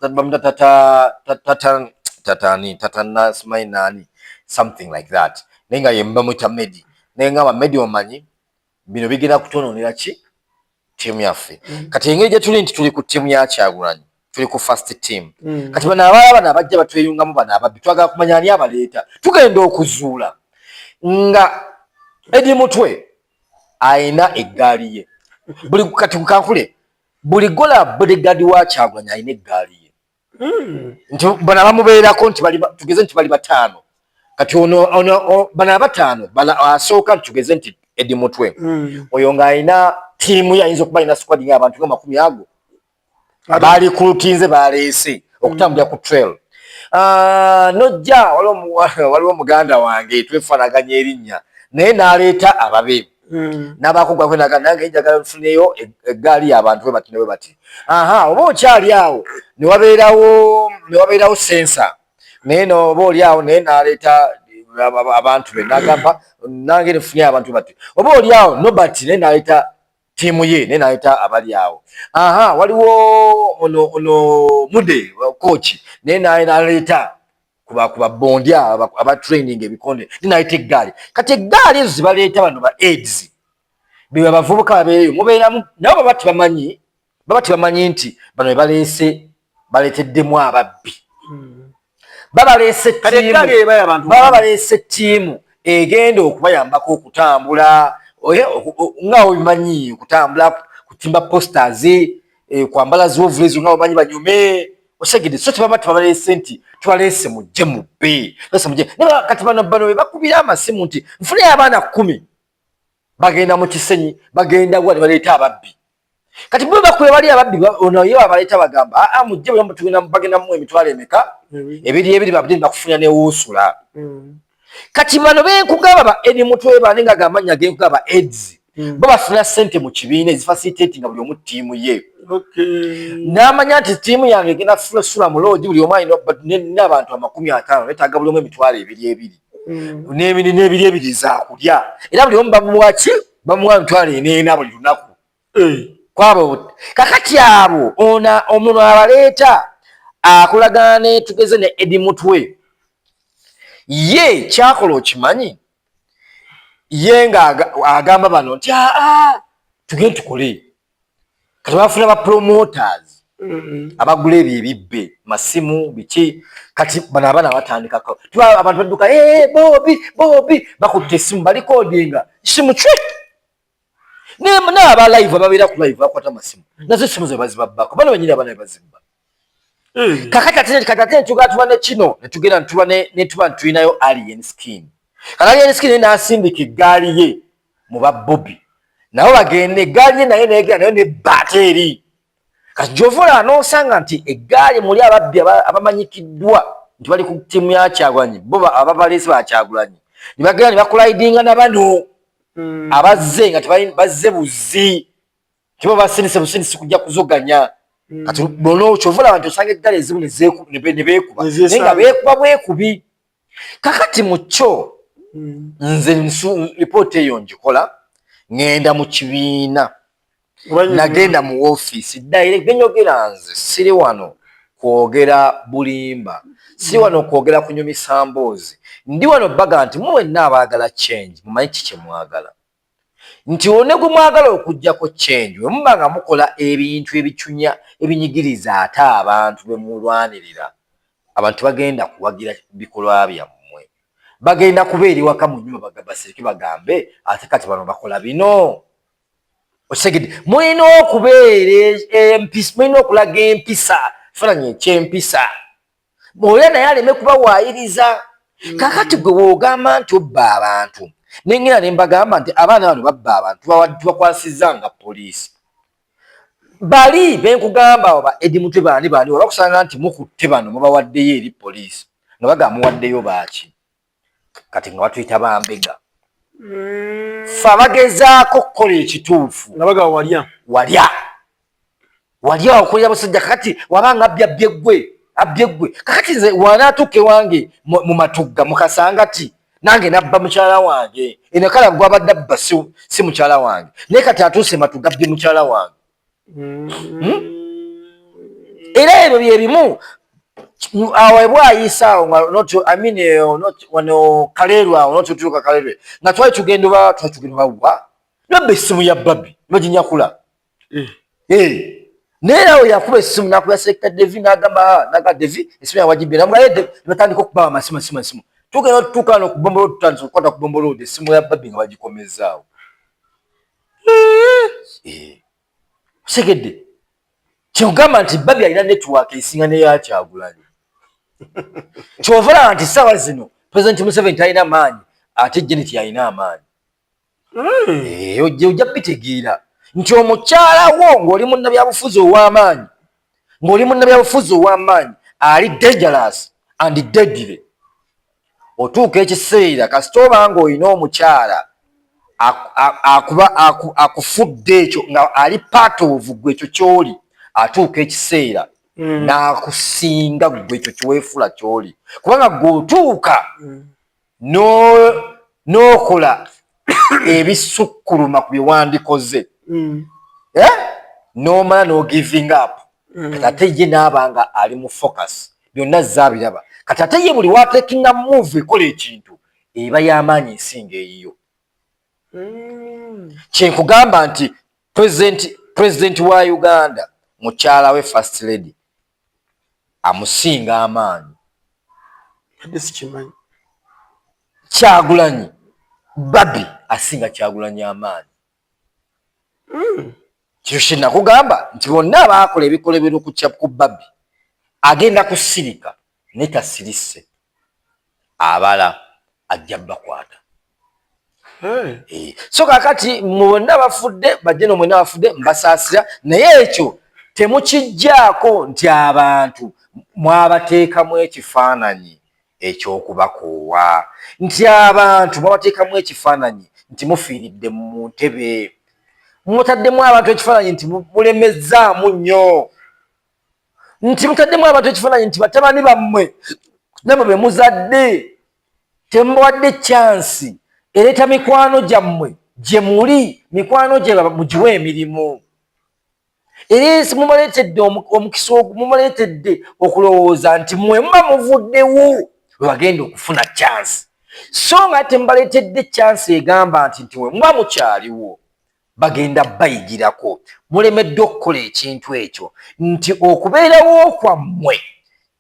bamuyita tata simanyi nani something like that naye nga ye bamuyita Medi naye nga Medi omanyi bino bigenda kutonoonera ki ttiimu yaffe kati engeri gye tuli nti tuli ku ttiimu ya Kyagulanyi tuli ku first team kati bano abala abajja batweyungamu bano ababbi twagala kumanya ani abaleeta tugenda okuzuula nga Edi Mutwe ayina eggaali ye buli kati kukankule buli gola bodyguard wa Kyagulanyi ayina eggaali ye nti bano abamubeerako nti tugeze nti bali bataano kati ono bano abataano asooka tugeze nti Edi Mutwe oyo ng'ayina tiimu ye ayinza okuba alina squad ng'abantu nga 10 ago abali kulutinze baleese okutambulira ku trail nojja waliwo muganda wange twefanaganya erinnya naye n'aleeta ababe n'abakugwa kwenaga nange njagala nfuneyo eggaali y'abantu bwe bati ne bwe bati oba okyali awo ne wabeerawo sensa naye oba oli awo naye n'aleeta abantu be n'agamba nange nfunye abantu bati oba oli awo Nobert naye n'aleeta tiimu ye naye n'aleeta abali awo waliwo ono Mude coach naye n'aleeta kuba bondi aba training ebikonde ninaite eggaali kati eggaali ezo zibaleeta bano ba AIDS biba bavubuka babeeyo mubeeramu nabo baba tebamanyi nti bano baleeteddemu ababbi baba baleese ttiimu egenda okubayambako okutambula nga obimanyi okutambula kutimba posters kwambala ziovulezo nga omanyi banyume osegede so tebaleese nti twaleese mujje mubbe kati bano bakubira amasimu nti nfunayo abaana 10 bagenda mu kisenyi bagenda wali baleeta ababbi kati bwe bakuba bali ababbi ono yo abaleeta bagamba mujje bagenda mu emitwalo emeka ebiri babiri bakufunya ne wusula kati bano benkugaba ba eni mutwe bane nga gamanya genkugaba AIDS babafuna sente mu kibiina ezifacilitating buli omu ttiimu ye n'amanya nti ttiimu yange egenda sula mu loogi buli omu alina n'abantu 50 betaaga buli omu emitwalo ebiri n'ebiri zakulya era buli omu bamuwa emitwalo 40 buli lunaku kwabo kakati abo omuntu abaleeta akolagana ne tugeze ne Edi Mutwe ye kyakola okimanyi ye nga agamba bano nti tugende tukole kati bafuna ba promoters abagula ebyo ebibbe masimu biki kati bano abaana batandikako abantu badduka Bobby bakutte essimu balikodinga simu cwe n'aba live ababeera ku live bakwata masimu nazo essimu ze bazibabbako bano banyini abaana bazibba kakati ate tuba ne kino netugenda netuba tulinayo Alien Skin Alien Skin n'asindika eggaali ye mu ba Bobby nabo bagende eggaali ye naye negenda nayo ne battery kati Jovola n'osanga nti eggaali muli ababbi abamanyikiddwa nti bali ku ttiimu ya Kyagulanyi bo ababaleesi ba Kyagulanyi ne bagenda ne bakulaidinga na bano abazze nga bazze buzi kibo basindise busindisi kujja kuzoganya kati bono Jovola abantu osanga eggaali ezimu ne beekuba nga beekuba bwekubi kakati mucho nze report eyo njikola ngenda mu kibiina nagenda mu office direct benyogera nze siri wano kwogera bulimba siri wano kwogera kunyumisa mboozi ndi wano baga nti mwenna abaagala change mumanyi kiki mwagala nti one gumwagala okujjako change we mubanga mukola ebintu ebicunya ebinyigiriza ate abantu bemulwanirira abantu bagenda kuwagira bikolwa byammwe bagenda kubeeri waka mu nyumba basirike bagambe ate kati bano bakola bino osegede mulina okubeera empisa mulina okulaga empisa kifaananyi ekyempisa oyo naye aleme kubawaayiriza kakati gwe woogamba nti obba abantu nengera ne mbagamba nti abaana bano babba abantu tubakwasizza nga poliisi bali benkugamba oba Edi Mutwe bani wabakusanga nti mukutte bano mubawaddeyo eri poliisi nga bagamba muwaddeyo baaki kati nga batuyita bambega fe abagezaako kukola ekituufu nga baga walya okolera basajja kakati wabanga abbye kakati nze wanaatuuka ewange mu matugga mukasanga ti nange nabba mukyala wange enakala gwabadde abba si mukyala wange naye kati atuuse matugga abbye mukyala wange era ebyo byebimu awo bwayisaawo wano Kaleerwe awo notutuuka Kaleerwe nga twali tugenda bawa nabba essimu ya Babbi baginyakula naye awo yakuba essimu nakuba Selector Devi naga Devi essimu yawagibye batandika okubawa amasimu tugenda otutuuka wano ku Bombo Road tutandise okukwata ku Bombo Road essimu ya Babbi nga bagikomezaawo segedde kyogamba nti Babbi alina network esinga neya Kyagulanyi kyovola nti ssaawa zino President Museveni talina maanyi ate Janet yalina amaanyi ojja bitegeera nti omukyala wo ng'oli munnabyabufuzi ow'amaanyi ali dangerous and deadly otuuka ekiseera kasita oba ng'olina omukyala akufudde ekyo nga ali part of gwe ekyo ky'oli atuuka ekiseera n'akusinga gwe ekyo kyeweefula ky'oli kubanga gw'otuuka n'okola ebisukkuluma ku byewandikoze n'omala n'ogiving up kati ate ye n'abanga ali mu focus byonna zaabiraba kati ate ye buli watekinga move ekola ekintu eba y'amaanyi ensinga eyiyo kyenkugamba nti president wa Uganda mukyala we first lady amusinga amaanyi Kyagulanyi Babi asinga Kyagulanyi amaanyi kyo kye nakugamba nti bonna abaakola ebikolebero ku Babi agenda kusirika netasirise abala ajja bakwata so kakati mwonna bafudde bajje no mwonna bafudde mbasaasira naye ekyo temukijjaako nti abantu mwabateekamu ekifaananyi ekyokubakoowa nti abantu mwabateekamu ekifaananyi nti mufiiridde mu ntebe mutaddemu abantu ekifaananyi nti mulemezzaamu nnyo nti mutaddemu abantu ekifaananyi nti batabani bammwe namwe be muzadde temubawadde chansi ereeta mikwano gyammwe gye muli mikwano gye mugiwe emirimu era mumaleetedde omukisa mumaleetedde okulowooza nti mmwe muba muvuddewo we bagenda okufuna chansi so nga temubaleetedde chansi egamba nti we muba mukyaliwo bagenda bayigirako mulemedde okukola ekintu ekyo nti okubeerawo kwammwe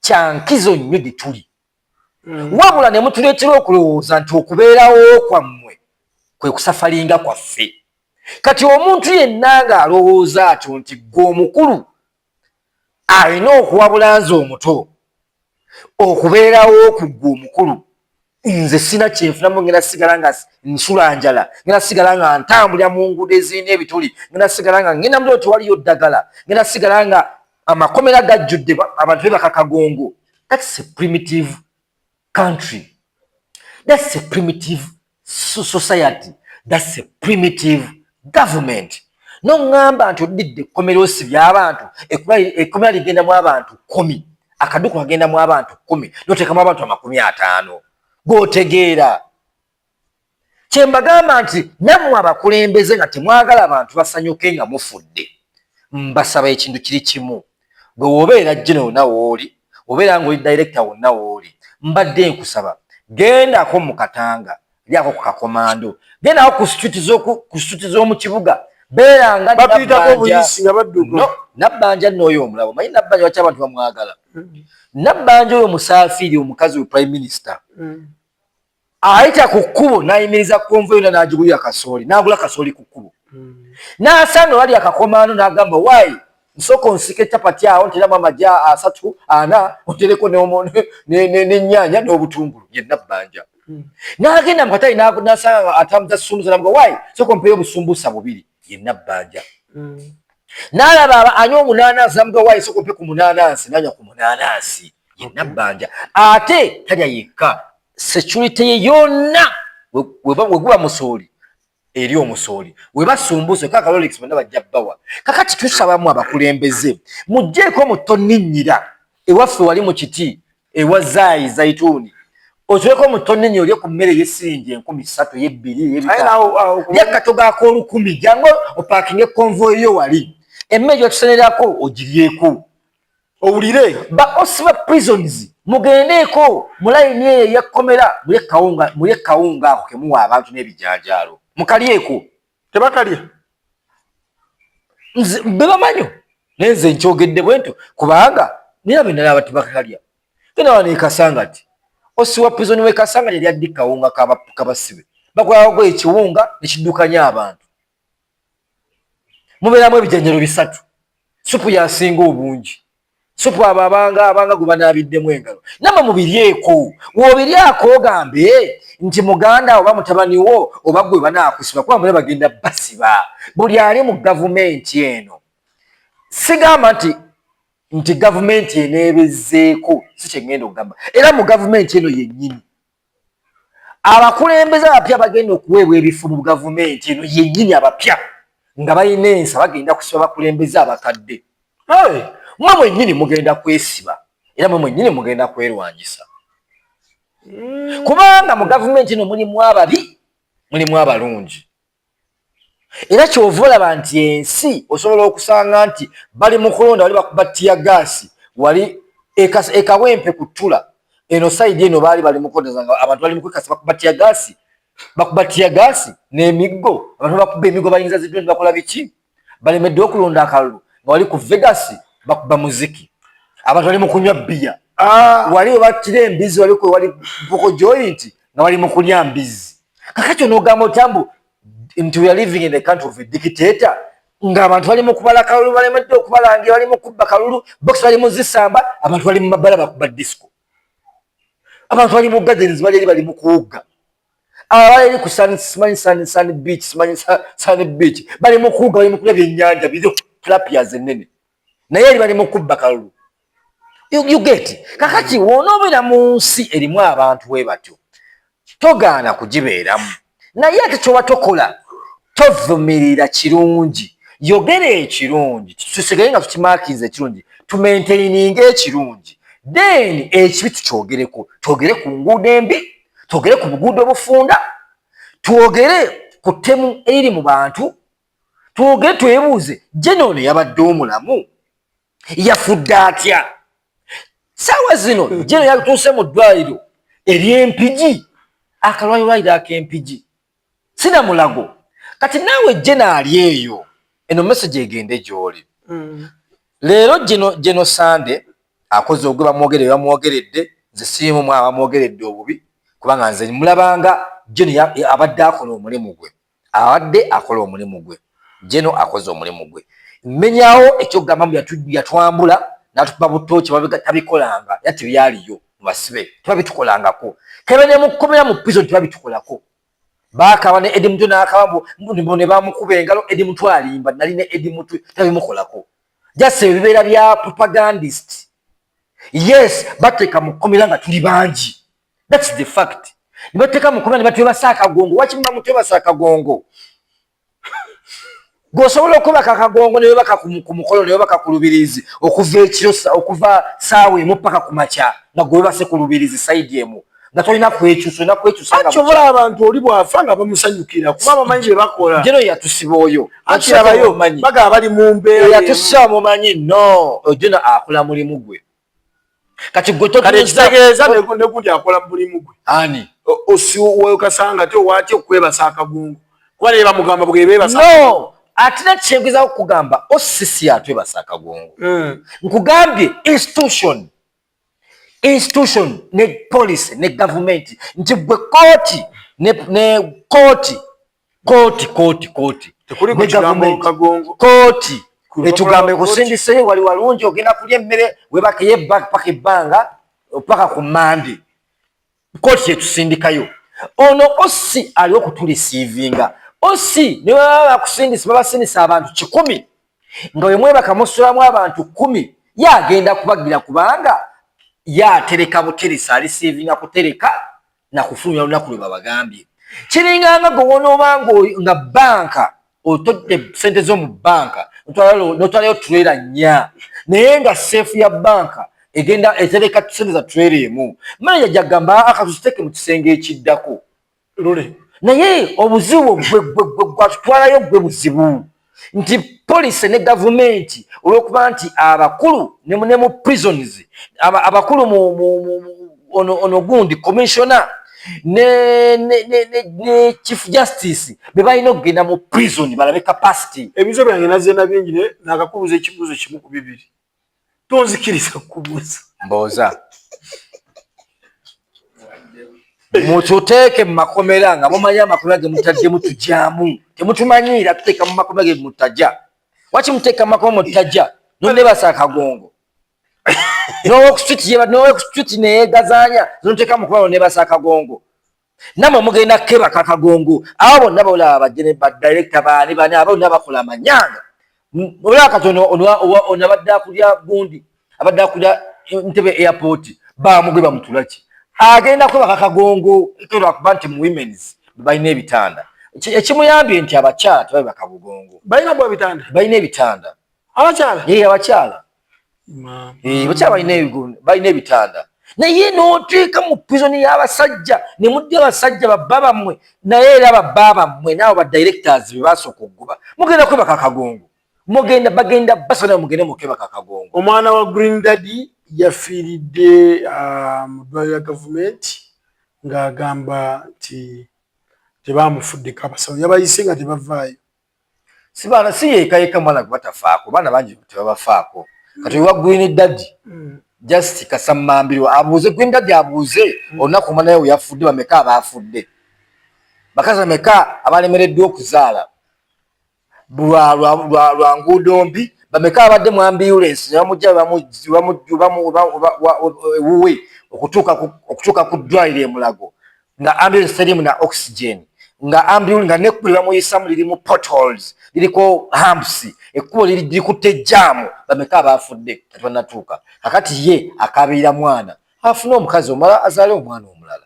kyankizo nnyo gye tuli wabula ne mutuleetera okulowooza nti okubeerawo kwammwe kwe kusafalinga kwaffe kati omuntu yenna ng'alowooza atyo nti gwe omukulu alina okuwabula nze omuto okubeerawo ku gwe omukulu nze sina kyenfunamu ngenda sigala nga nsula njala ngenda sigala nga ntambulira mu nguudo ezirina ebituli ngenda sigala nga ngenda muliro tewaliyo ddagala ngenda sigala nga amakomera gajjudde abantu be bakakagongo. That's a primitive country. That's a primitive society. That's a primitive government. No ngamba nti odidde ekkomera osibye abantu ekkomera ligendamu abantu 10 akaduku kagendamu abantu 10 noteekamu abantu 50 gw'otegeera kyembagamba nti nammwe abakulembeze nga temwagala abantu basanyuke nga mufudde mbasaba ekintu kiri kimu gwe wobeera general nawooli obeera nga oli director wonna wooli mbadde nkusaba gendako mu Katanga lyako ku kakomando gendako ku street z'omu kibuga beera nga Nabbanja n'oyo omulabo manyi Nabbanja lwaki abantu bamwagala Nabbanja oyo musaafiri omukazi we prime minister ayita ku kkubo n'ayimiriza konvoyo yonna n'agigulira kasooli n'agula kasooli ku kkubo n'asanga wali akakomando n'agamba waayi nsoko nsike chapati awo nteramu amagya 3 4 otereko n'ennyaanya n'obutungulu ye Nabbanja n'agenda mu katale n'asanga atambuza sumbusa n'amuga waayi soko mpeyo obusumbusa 2 ye Nabbanja n'alaba anywa omunaanansi n'amuga waayi soko mpe ku munaanansi n'anywa ku munaanansi ye Nabbanja ate talya yekka security ye yonna weguba musooli eri omusooli webasumbusa kaka Rolex bonna bajja bbawa kakati tusabamu abakulembeze mujjeeko mutonninnyira ewaffe wali mu kiti ewa Zaayi Zaituni otuleko mutonninnyira olye ku mmere y'essiringi 300 y'ebbiri y'akatogo ak'olukumi jangu opaakinga konvoyi yo wali emmere gy'otusenerako ogiryeko owulire ba osiba prisons mugendeeko mulayini eyo eyakkomera mulye kawunga ako kemuwa abantu n'ebijanjaalo mukalyeko tebakalya bebamanyo nenze nkyogedde bwento kubanga nina benalaba tebakalya genda wano ekasanga ti osiwa prison we kasanga yali addi kawunga kabasibe bakwawagwo ekiwunga nekiddukanya abantu mubeeramu ebijanjalo 3 supu yasinga obungi supu abanga gwe banaabiddemu engalo namwe mubiryeko wobiryako ogambe nti muganda oba mutabani wo oba gwe banaakusiba kuba mule bagenda basiba buli ali mu gavumenti eno sigamba nti gavumenti eneebezeeko si kyengenda okugamba era mu gavumenti eno yennyini abakulembeze abapya bagenda okuweebwa ebifo mu gavumenti eno yennyini abapya nga balina ensa bagenda kusiba bakulembeze abakadde mwe mwennyini mugenda kwesiba era mwe mwennyini mugenda kwerwanyisa kubanga mu gavumenti eno mulimu ababi mulimu abalungi era kyova olaba nti ensi osobola okusanga nti bali mu kulonda wali bakuba ttiya gaasi wali ekawempe kutula eno side eno bali mukodeza abantu bali mukukasa bakubatia gasi n'emiggo abantu bakuba emiggo bayinza zidwe bakola biki balemedde okulonda akalulu wali ku Vegas bakuba muziki abantu bali mukunywa bia wali batire embizi wali ko wali boko joint na wali mukulya mbizi kakacho nogamba otambu into we are living in the country of a dictator nga abantu bali mukubala kalulu balemedde okubalangira bali mukubba kalulu box bali muzisamba abantu bali mumabala bakuba disco abantu bali mu gardens bali mukuuga abali ku sun beach bali mukuuga bali mukulya byennyanja bizo trapias enene naye bali mukubba kalulu you get kakati wonobeera mu nsi erimu abantu we batyo togaana kugibeeramu naye ate kyoba tokola tovumirira kirungi yogera ekirungi tusigale nga tukimaakiriza ekirungi tumaintaininga ekirungi then ekibi tukyogereko twogere ku nguudo embi twogere ku buguudo obufunda twogere ku ttemu eriri mu bantu twogere twebuuze Jenono yabadde omulamu yafudde atya sawa zino Jeno yatuuse mu ddwaliro ery'empigi akalwaliro ak'empigi sina mulago kati naawe Jeno ali eyo eno message egende gy'oli leero Jeno Sande akoze ogwe bamwogeredde nze sirimu mu abamwogeredde obubi kubanga nze mulabanga Jeno abadde akola omulimu gwe Jeno akoze omulimu gwe mmenyawo ekyogamba yatwambula natupa butoki tabikolanga yati byaliyo mubasibe tubabitukolangako kebe ne mukomera mu prison tubabitukolako bakaba ne Eddie Mutu n'akabambo ne bamukuba engalo Eddie Mutu alimba nali ne Eddie Mutu tabimukolako jase bibeera bya propagandist yes bateka mukomera nga tuli bangi that's the fact nibateka mukomera nibatwe basaka gongo wachimba mutwe basaka gongo gosobola okuba kakagongo ne baka ku mukolo ne baka ku lubirizi okuva ekirosa okuva saawe mupaka ku macha na goba se ku lubirizi side emu nga tolina kwekyuso na kwekyusa nga achobola abantu oli bwafanga bamusanyukira kuba bamanyi bakola Jeno yatusiba oyo akirabayo baga abali mu mbeera yatusiba mumanyi no Jeno akola mulimu gwe kati goto kitegeeza ne gundi akola mulimu gwe ani osiwo kasanga te wati okwebasa akagungu kuba ne bamugamba bwebebasa no atina kyegeza okugamba osisi atwebasa akagungu nkugambye institution ne police ne government nti bwe kooti ne kooti tekuli kukigambo kagongo kooti etugambe kusindise wali walungi ogenda kulya emmere webakaye paka ebbanga paka ku Mande kooti yetusindikayo ono osi ali okutulisiivinga osi ne baba bakusindisa babasindisa abantu 100 nga wemwe bakamusulamu abantu 10 yagenda kubagira kubanga yatereka buteresa alisivinga kutereka na kufunya olunaku lwe babagambye kiringanga gowono bango nga banka otodde sente zo mu banka notwalayo trailer nya naye nga safe ya banka egenda etereka sente za trailer emu manager jagamba akatuteke mu kisenge ekiddako lule naye obuzibu gwatutwalayo gwe buzibu nti police ne government olwokuba nti abakulu ne mu prisons abakulu ono gundi commissioner ne chief justice bebalina okugenda mu prison balabe capacity ebizo byange nazena bingi nakakubuza ekibuzo kimu ku bibiri tonzikiriza kubuza mboza mututeeke mu makomera nga mumanya amakomera ge mutadde mutujamu temutumanyira tuteeka mu makomera ge mutajja waki muteeka mu makomera mutajja nonne basa akagongo nowe street neyeegazanya zonoteeka mu makomera ne basa akagongo namwe mugenda keba kakagongo abo bonna bolaba bajene badirector bani abo bonna bakola amanyanga olaba katono ono abadde akulya gundi abadde akulya Ntebe airport bamugwe bamutulaki agenda kuba kakagongo ekero akuba nti mu women's balina ebitanda ekimuyambye nti abakyala tebabe bakabugongo balina bwa bitanda balina ebitanda abakyala abakyala bakyala balina ebitanda naye n'oteeka mu prison y'abasajja ne mudde abasajja babba bammwe naye era babba bammwe n'abo badirectors be basooka okugoba mugenda kwebaka akagongo bagenda basana mugende mukebaka akagongo omwana wa Green Daddy yafiiridde mu ddwaliro ya gavumenti ng'agamba nti tebamufuddeko abasawo yabayise nga tebavaayo. Sibaana si yekayeka mwana gwe batafaako baana bangi tebabafaako kati wa Green Daddy just kasamambirwa abuuze Green Daddy abuuze olunaku omwana we yafudde bameka abaafudde bakazi bameka abalemereddwa okuzaala lwa nguudo mbi bameka abadde mu ambulance bamujja ewuwe okutuuka ku ddwaliro e Mulago nga ambulance terimu na oxygen nga ambulance nga nekkubo bamuyisamu lirimu potholes liriko humps ekkubo lirikutte jaamu bameka abaafudde kati bannatuuka kakati ye akaabirira mwana afune omukazi omala azaale omwana omulala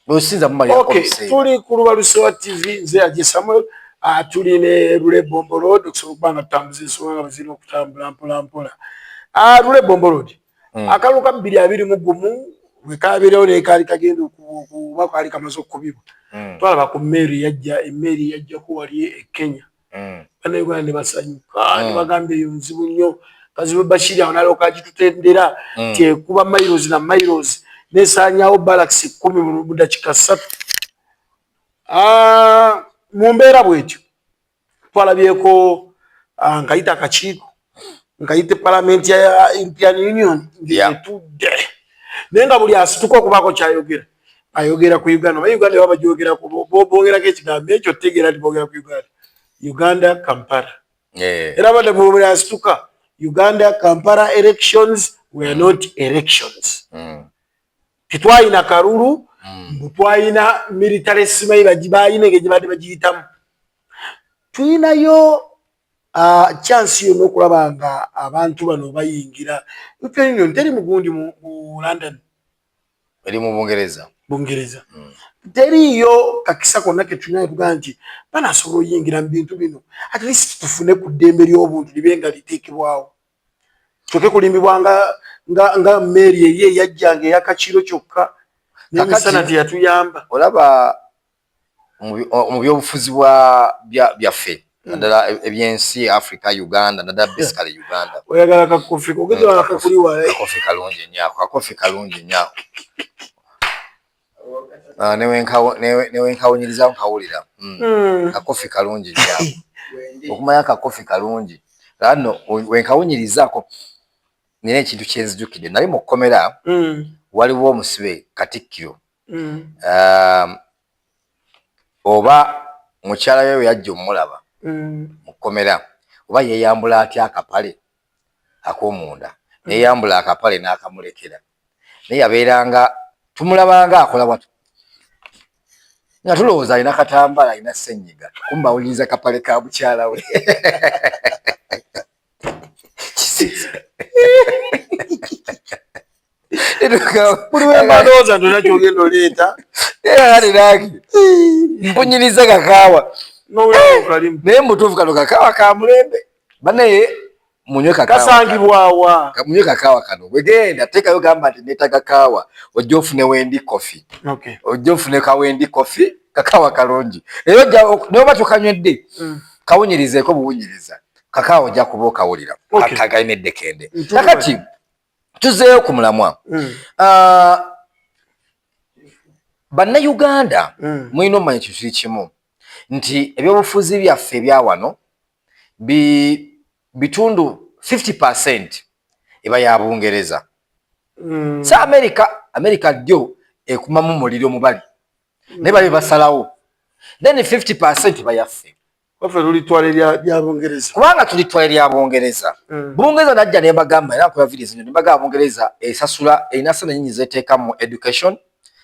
osinza mumali okay tuli ku Lubalusewa TV nze Ajje Samuel tuli ne Lule Bombo Road okusobola kubanga tutambuza ensonga nga bazirina okutambula mpola mpola. Lule Bombo Road akaluka 221 bwe kaabirewo ne kaali kagenda okuba kaali kamaze okukubibwa twalaba ku mmeri yajja ku wali e Kenya bannayuganda ne basanyuka ne bagamba eyo nzibu nnyo kazibu Bashiri awo nalooka agitutendera ti ekuba miles na miles nesaanyawo balaks 10 mu dakiika 3 mu mbeera bwetyo twalabyeko nkayita akakiiko nkayite Parliament ya European Union ng'etudde naye nga buli asituka okubaako kyayogera ayogera ku Uganda Uganda baba byogerako bongerako ekigambo ekyo tegeera nti boogera ku Uganda Kampala era badde buli asituka Uganda Kampala elections were not elections titwalina kalulu twalina military simayi bagibayina gye badde bagiyitamu tuyinayo chance yo n'okulaba nga abantu bano bayingira European Union teri mugundi mu London eri mu Bungereza teriyo kakisa konna ke tulina tugaa nti banasobola oyingira mu bintu bino at least tufune ku ddembe ly'obuntu libe nga liteekebwawo tuke kulimbibwa nga Mary eri eyajjanga eyakakiro kyokka n'emisana teyatuyamba olaba mu byobufuzi byaffe naddala ebyensi Africa Uganda naddala basically Uganda oyagala kakofi kogeza akakuli wale kakofi kalungi nnyo newenkawunyiriza nkawulira kakofi kalungi nnyo okumanya kakofi kalungi lano wenkawunyirizaako nina ekintu kyenzijukidde nali mu kkomera waliwo omusibe Katikkiro oba mukyala we yajja omulaba mu kkomera oba yeeyambula atya akapale ak'omunda neeyambula akapale n'akamulekera naye yabeeranga tumulabanga akola bwatu nga tulowooza alina katambala alina ssenyiga kumba awuliriza kapale ka mukyala we buli wembalooza ntona kyogenda oleeta aliraki mpunyiriza kakaawa naye mutuufu kano kakaawa ka mulembe banaye munywe kasangibwawa munywe kakaawa kano bwegenda teekayo gamba nti neetaga kaawa ojja ofune wendi kofi ojja ofune kawendi kofi kakaawa kalungi naye oba tokanywedde kawunyirizeeko buwunyiriza kakaawa ojja kuba okawulira kagalina eddekende kakati tuzeeyo ku mulamwa bannayuganda mulina omanya kintu kiri kimu nti ebyobufuzi byaffe ebya wano bitundu 50% eba ya Bungereza sa America ddyo ekumamu muliro mubali naye bali basalawo then 50% bayaffe waffe tulitwala lya Bungereza kubanga tulitwala lya Bungereza Bungereza najja ne bagamba era kwa videos ne bagamba Bungereza esasula einasana nyinyi zeteeka mu education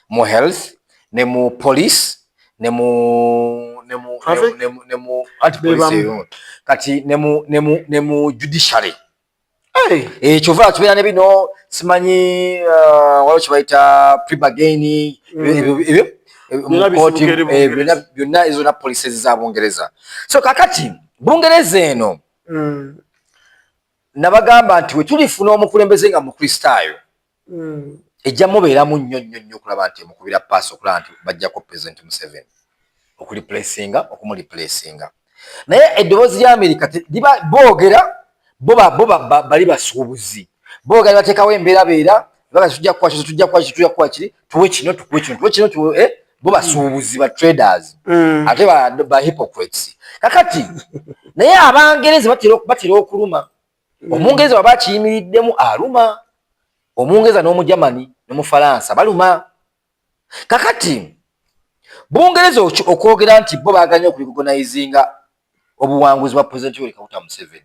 mu health ne mu police ne mu kati ne mu judiciary kyova tubeera ne bino simanyi waliwo kyebayita pre-bargaining byonna ezo na policies za Bungereza so kakati Bungereza eno nabagamba nti we tulifuna omukulembeze nga mukristaayo ejja mubeeramu nnyo okulaba nti mukubira paasi okulaba nti bajjako President Museveni okumureplacinga naye eddoboozi lya Amerika boogera bo bali basuubuzi boga batekawo embeera beera baba tujja kwa kiri tuwe kino bo basuubuzi ba traders ate ba hypocrites kakati naye abangereza batera okuluma omungereza baba kiyimiriddemu aluma omungereza n'omujamani n'omufalansa baluma kakati bungereza okwogera nti bo baganye okurecognizinga obuwanguzi bwa president Yoweri Kaguta Museveni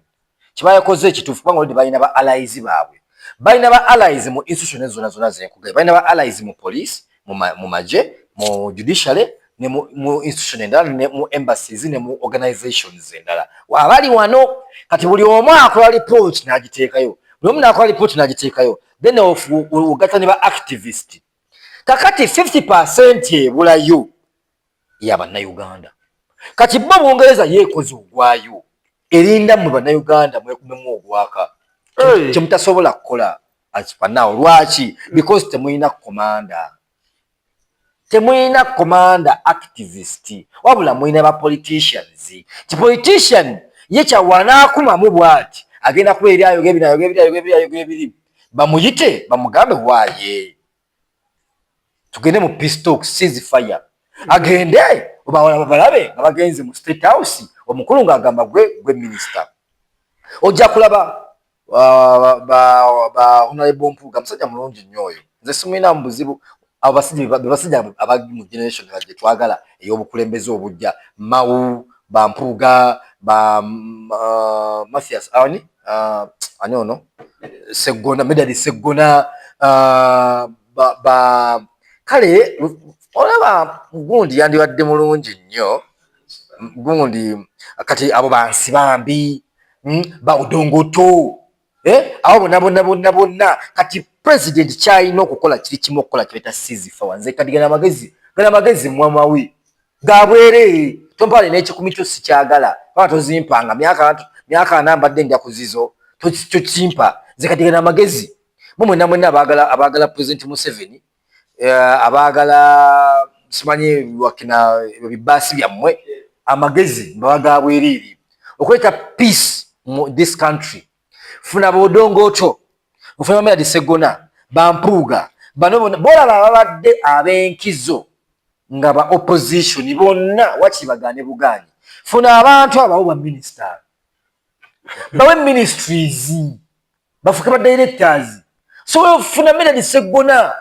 kibayakoze ekituufu kubanga olidde balina ba allies baabwe balina ba allies mu institution zonna zenkugaye balina ba allies mu police mu maje mu judiciary ne mu institution endala ne mu embassies ne mu organizations endala abali wano kati buli omu akola report n'agiteekayo buli omu n'akola report n'agiteekayo then ogatta ne ba activist kakati 50% ebulayo y'Abannayuganda kati bo Bungereza yeekoze ogwayo erinda mu Bannayuganda mwekumemu ogwaka kyemutasobola kukola asipanawo lwaki because temuyina commander activist wabula muyina ba politicians ti politician ye kyawanakumamu bwati agenda kuba eri ayogera bamuyite bamugambe waaye tugende mu peace talk ceasefire agende balabe nga bagenze mu State House omukulu ng'agamba gwe minister ojja kulaba ba Honorable Mpuuga musajja mulungi nnyo oyo nze simuyina mu buzibu abasajja abali mu generation gye twagala ey'obukulembeze obujja Mawu ba Mpuuga ba Mathias ani ono Seggona Medali Seggona kale olaba gundi yandibadde mulungi nnyo gundi kati abo bansi bambi ba Odongoto abo bonna kati president kyalina okukola kiri kimu okukola kireeta ceasefire nze kati gana magezi mwamawi gabwere tompale n'ekikumi kyo sikyagala paka tozimpanga myaka nambadde nja kuzizo tokimpa nze kati gana magezi mwenna abagala president Museveni abagala simanyi wakina bibasi byammwe amagezi mbagabweriri okuleta peace mu this country funa Bodongoto ufuna Medali Seggona Bampuuga bano bolaba babadde ab'enkizo nga ba opposition bonna wakibagane buganyi funa abantu abawo ba minister bawe ministries bafuke ba directors so funa Medali Seggona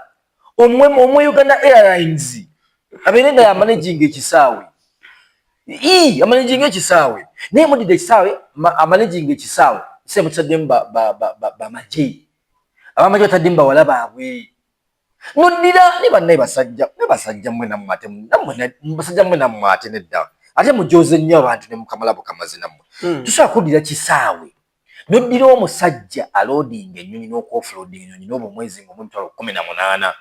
omwe Uganda Airlines abenenga ya managing ekisaawe amanaging ekisaawe naye mudide ekisaawe amanaging ekisaawe sema tsademba ba maji abamaji batadimba wala baabwe nodira ne banne basajja mwe na mwate nedda ate mujoze nnyo abantu ne mukamalabo kamazina mwe tusobola kudira kisaawe nodira omusajja aloading ennyonyi n'okuoffloading ennyonyi n'obumwezi mu 18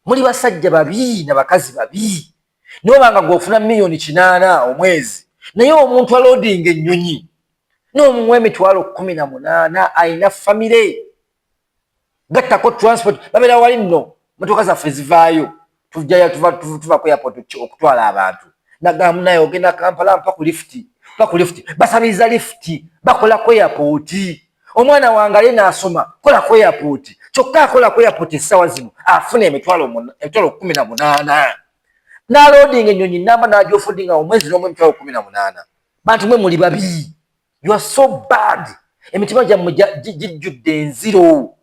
muli basajja babi na bakazi babi nobanga gofuna million 8 omwezi naye omuntu aloading ennyonyi n'omumwe 18 aina family gattako transport babera wali nno motoka zaffe zivaayo tuva ku airport okutwala abantu nagamu naye ogenda Kampala mpa ku lift basabiriza lift bakola ku airport omwana wange n'asoma kola ku airport kyokka akola ku airport essaawa zino afuna emitwalo 18 na loading ennyonyi namba n'agyofudinga omwezi n'omwe 18 bantu mwe muli babi you are so bad emitima gyammwe gijjudde enziro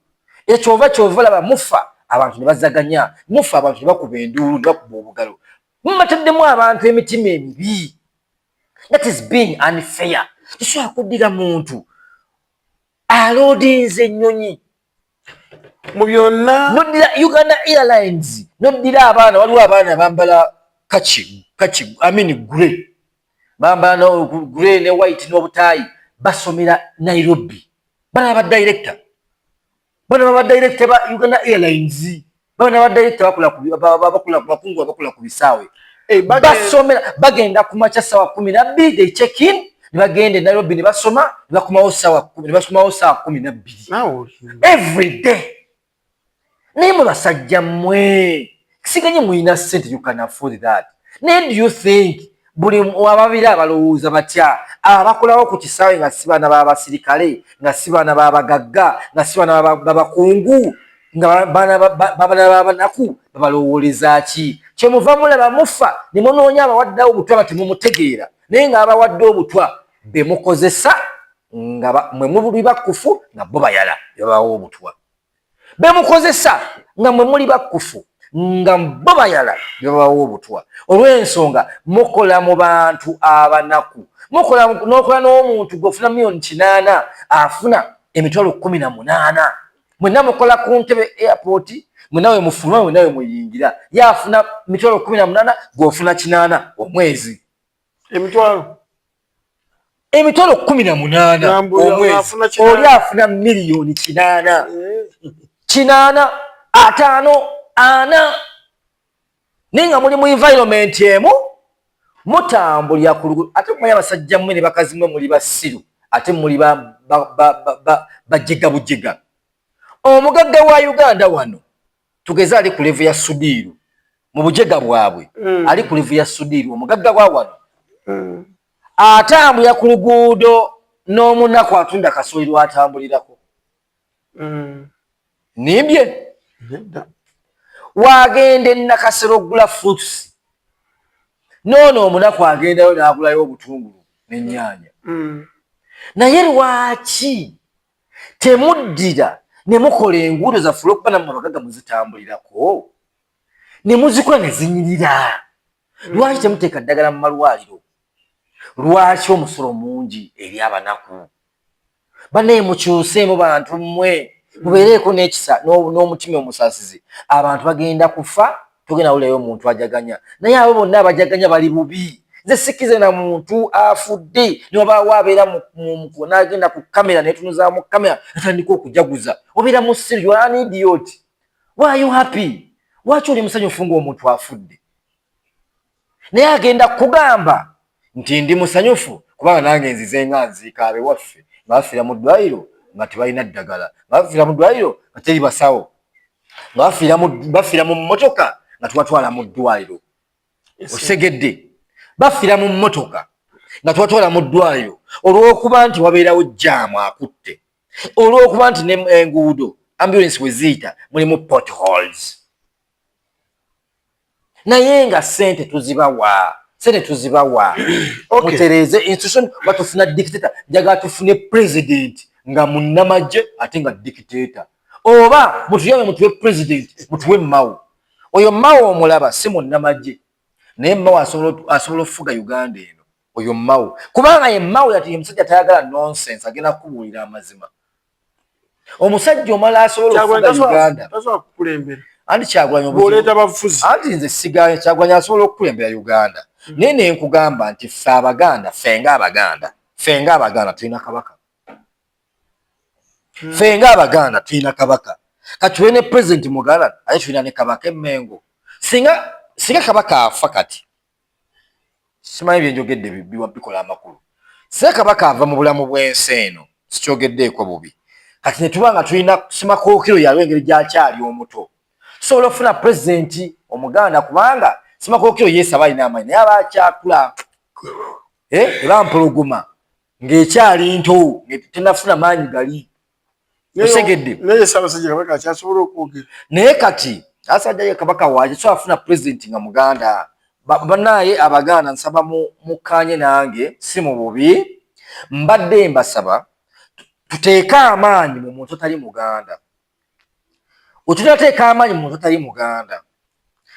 ekyova laba mufa abantu ne bazaganya mufa abantu ne bakuba enduulu ne bakuba obugalo mumataddemu abantu emitima emibi that is being unfair tusobola kuddira muntu aloadinze ennyonyi mu byonna nodira Uganda Airlines nodira abaana waliwo abaana bambala kachi grey bambala no grey ne white n'obutayi basomera Nairobi bana ba director ba Uganda Airlines bana ba director bakula ku bisaawe basomera bagenda ku macha sawa 12 they check in nibagende Nairobi nibasoma nibakumawo sawa 12 every day name basajja mwe siganye muina sente you can afford that. Do you think buli ababira abalowooza batya abakolawo ku kisaawe nga si baana b'abasirikale nga si baana b'abagagga nga si baana b'abakungu nga baana b'abanaku babalowooleza ki kyemuva mulaba mufa ne munoonya abawaddewo obutwa batemumutegeera naye nga abawadde obutwa be mukozesa nga mwe muli bakkufu nga bo bayala babawa obutwa be mukozesa nga mwe muli bakkufu nga bo bayala babawa obutwa olw'ensonga mukola mu bantu abanaku n'okola n'omuntu gw'ofuna miliyoni 8 afuna emitwalo 18 mwenna mukola ku ntebe airport mwenawe mufuluma mwenawe muyingira yafuna mitwalo 18 gw'ofuna 8 omwezi emitwalo 18 omwezi oli afuna miliyoni 8 5 4 ninga muli mu environment emu mutambulira ku luguudo ate mumanyi abasajja mmwe ne bakazi mmwe muli basiru ate muli bajega bujega omugagga wa Uganda wano tugeze ali ku levu ya Sudiru mu bujega bwabwe ali ku levu ya Sudiru omugagga wa wano atambulira ku luguudo n'omunaku atunda kasooli lwatambulirako nimbye wagende nakasero gula fruits nono omunaku agendayo n'agulayo obutungulu n'ennyaanya naye lwaki temuddira ne mukola enguudo zaffe olw'okuba nammwe abagagga muzitambulirako ne muzikola ne zinyirira lwaki temuteeka ddagala mu malwaliro lwaki omusolo mungi eri abanaku banaye mukyuseemu bantu mmwe mubeereeko n'ekisa n'omutima omusaasizi abantu bagenda kufa togenda wulayo omuntu ajaganya naye abo bonna abajaganya bali bubi nze sikize na muntu afudde niwabaawo abeera n'agenda ku kamera netunuza mu kamera atandika okujaguza obeera mu siri you are an idiot why are you happy lwaki oli musanyufu ng'omuntu afudde naye agenda kugamba nti ndi musanyufu kubanga nange nzize nga nziika abe waffe nga bafiira mu ddwaliro nga tebalina ddagala nga bafiira mu ddwaliro nga teri basawo nga bafiira mu mmotoka nga tubatwala mu ddwaliro osegedde bafiira mu mmotoka nga tubatwala mu ddwaliro olw'okuba nti wabeerawo jaamu akutte olw'okuba nti enguudo ambulance we ziyita mulimu potholes naye nga sente tuzibawa mutereeze institution batufuna dictator njagala tufune president nga munnamagye ate nga dictator oba mutuyambe mutuwe president mutuwe Mao oyo Mao omulaba si munnamagye naye Mao asobola okufuga Uganda eno oyo Mao kubanga ye Mao yati musajja tayagala nonsense agenda kubuulira amazima omusajja omala asobola okufuga Uganda anti Kyagulanyi boleeta bafuzi anti nze sigaanye Kyagulanyi asobola okukulembera Uganda naye ne nkugamba nti ffe Abaganda ffe nga Abaganda tulina kabaka ffe nga Abaganda tulina kabaka kati tulina ne president Muganda ate tulina ne kabaka Emmengo singa kabaka afa kati simanyi byenjogedde bikola amakulu singa kabaka ava mu bulamu bw'ensi eno sikyogeddeeko bubi kati ne tuba nga tulina Simakookiro yalwa engeri gy'akyali omuto sobola okufuna president Omuganda kubanga Simakookiro yeesaba alina amaanyi naye aba akyakula ebampologoma ng'ekyali nto tenafuna maanyi gali osegedde naye Ssaabasajja Kabaka akyasobola okwogera naye kati asajja ye kabaka waakye so afuna president nga Muganda banaye Abaganda nsaba mukkaanye nange si mu bubi mbadde mbasaba tuteeke amaanyi mu muntu otali Muganda otunateeka amaanyi mu muntu otali Muganda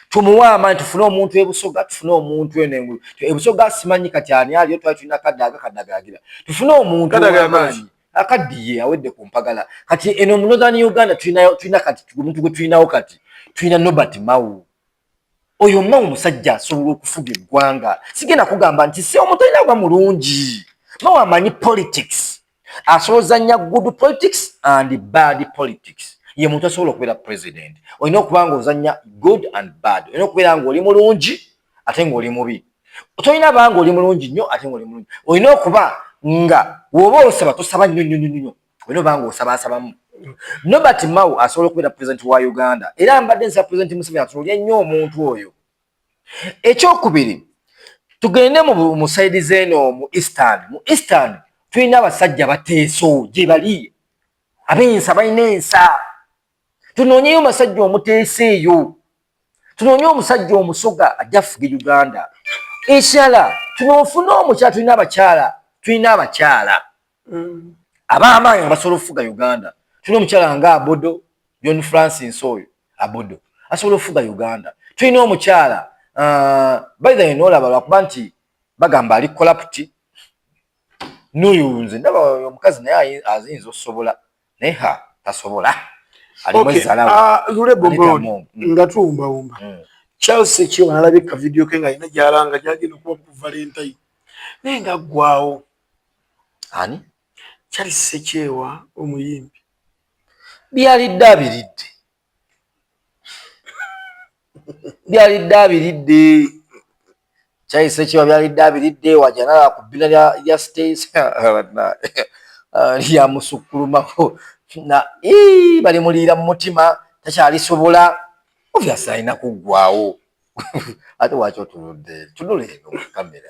tumuwe amaanyi tufune omuntu ebusoga tufune omuntu enengu ebusoga simanyi kati ani aliyo twali tulina kadagagira tufune omuntu amaanyi akaddiye awedde ku mpagala kati eno mu Northern Uganda tulina kati omuntu gwe tulinawo kati tulina Norbert Mao oyo Mao musajja asobola okufuga eggwanga sigenda kugamba nti si omuntu alina kuba mulungi Mao amanyi politics asobola ozannya good politics and bad politics ye muntu asobola okubeera president olina okuba nga ozannya good and bad olina okubeera nga oli mulungi ate ng'oli mubi tolina ba nga oli mulungi nnyo ate ng'oli mulungi olina okuba nga woba osaba tosaba nnyo olina oba nga osabaasabamu Norbert Mao asobola okubeera president wa Uganda era mbadde nsaba president Museveni atunuulye nnyo omuntu oyo ekyokubiri tugende mu side zeno mu Eastern tulina abasajja bateeso gye bali abensa balina ensa tunoonyeyo omusajja omuteesa eyo tunoonye omusajja omusoga ajja fuga Uganda ekirala tunofuna omukyala tulina abakyala ab'amaanyi abasobola okufuga Uganda tulina omukyala nga Abodo John Francis oyo Abodo asobola okufuga Uganda tulina omukyala by the way n'olaba lwakuba nti bagamba ali corrupt n'oyo nze ndaba omukazi naye aziyinza okusobola naye tasobola Lule Bobo nga tuwumbawumba Chelsea Sechewa nalabika video ke nga alina gy'alanga gy'agenda okuba ku Valentine naye nga ggwawo ani Chelsea Sechewa omuyimbi byalidde Chelsea Sechewa byalidde abiridde wajanala ku bbina lya States lya musukulumako na bali muliira mu mutima takyalisobola obviously alina kuggwawo ate waki tunule eno mu kamera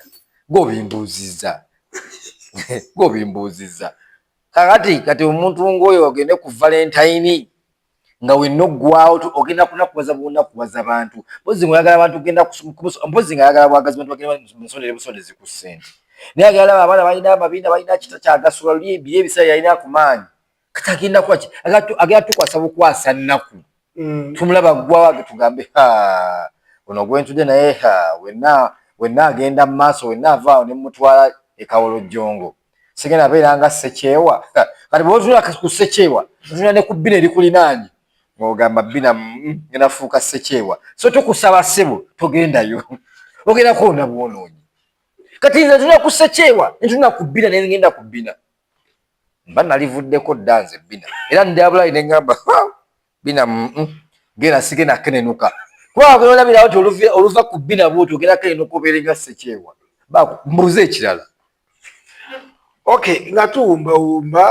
gobimbuuzizza kati omuntu ng'oyo ogende ku Valentine nga wenna oggwawo ogenda kunakubaza bunakubaza bantu mpozi ng'oyagala abantu ogenda mpozi ng'ayagala bwagazi bantu bagenda busondezi ku ssente naye agala abaana balina amabina balina kita kyagasula luli ebiri ebiseera yalina ku maanyi kati agenda kwaki agenda tukwasa bukwasa nnaku tumulaba ggwawo tugambe ono gwentudde naye wenna agenda mu maaso wenna avaawo ne mutwala ekawolojjongo sigenda abeera nga Sechewa kati bw'otunula ku Sechewa otunula ne ku bbina erikulinaanye ng'ogamba bbina ngenda fuuka Sechewa so tukusaba ssebo togendayo ogenda kwona bwonoonyi kati nze ntuna ku Sechewa ntuna ku bbina ne ngenda ku bbina mba nalivuddeko dda nze bbina era ndabulayi ne ngamba bbina genda sigenda kenenuka kuba ogenda olabirawo ti oluva ku bbina bwoti ogenda kenenuka obeere nga Sechewa mbuuze ekirala nga tuwumbawumba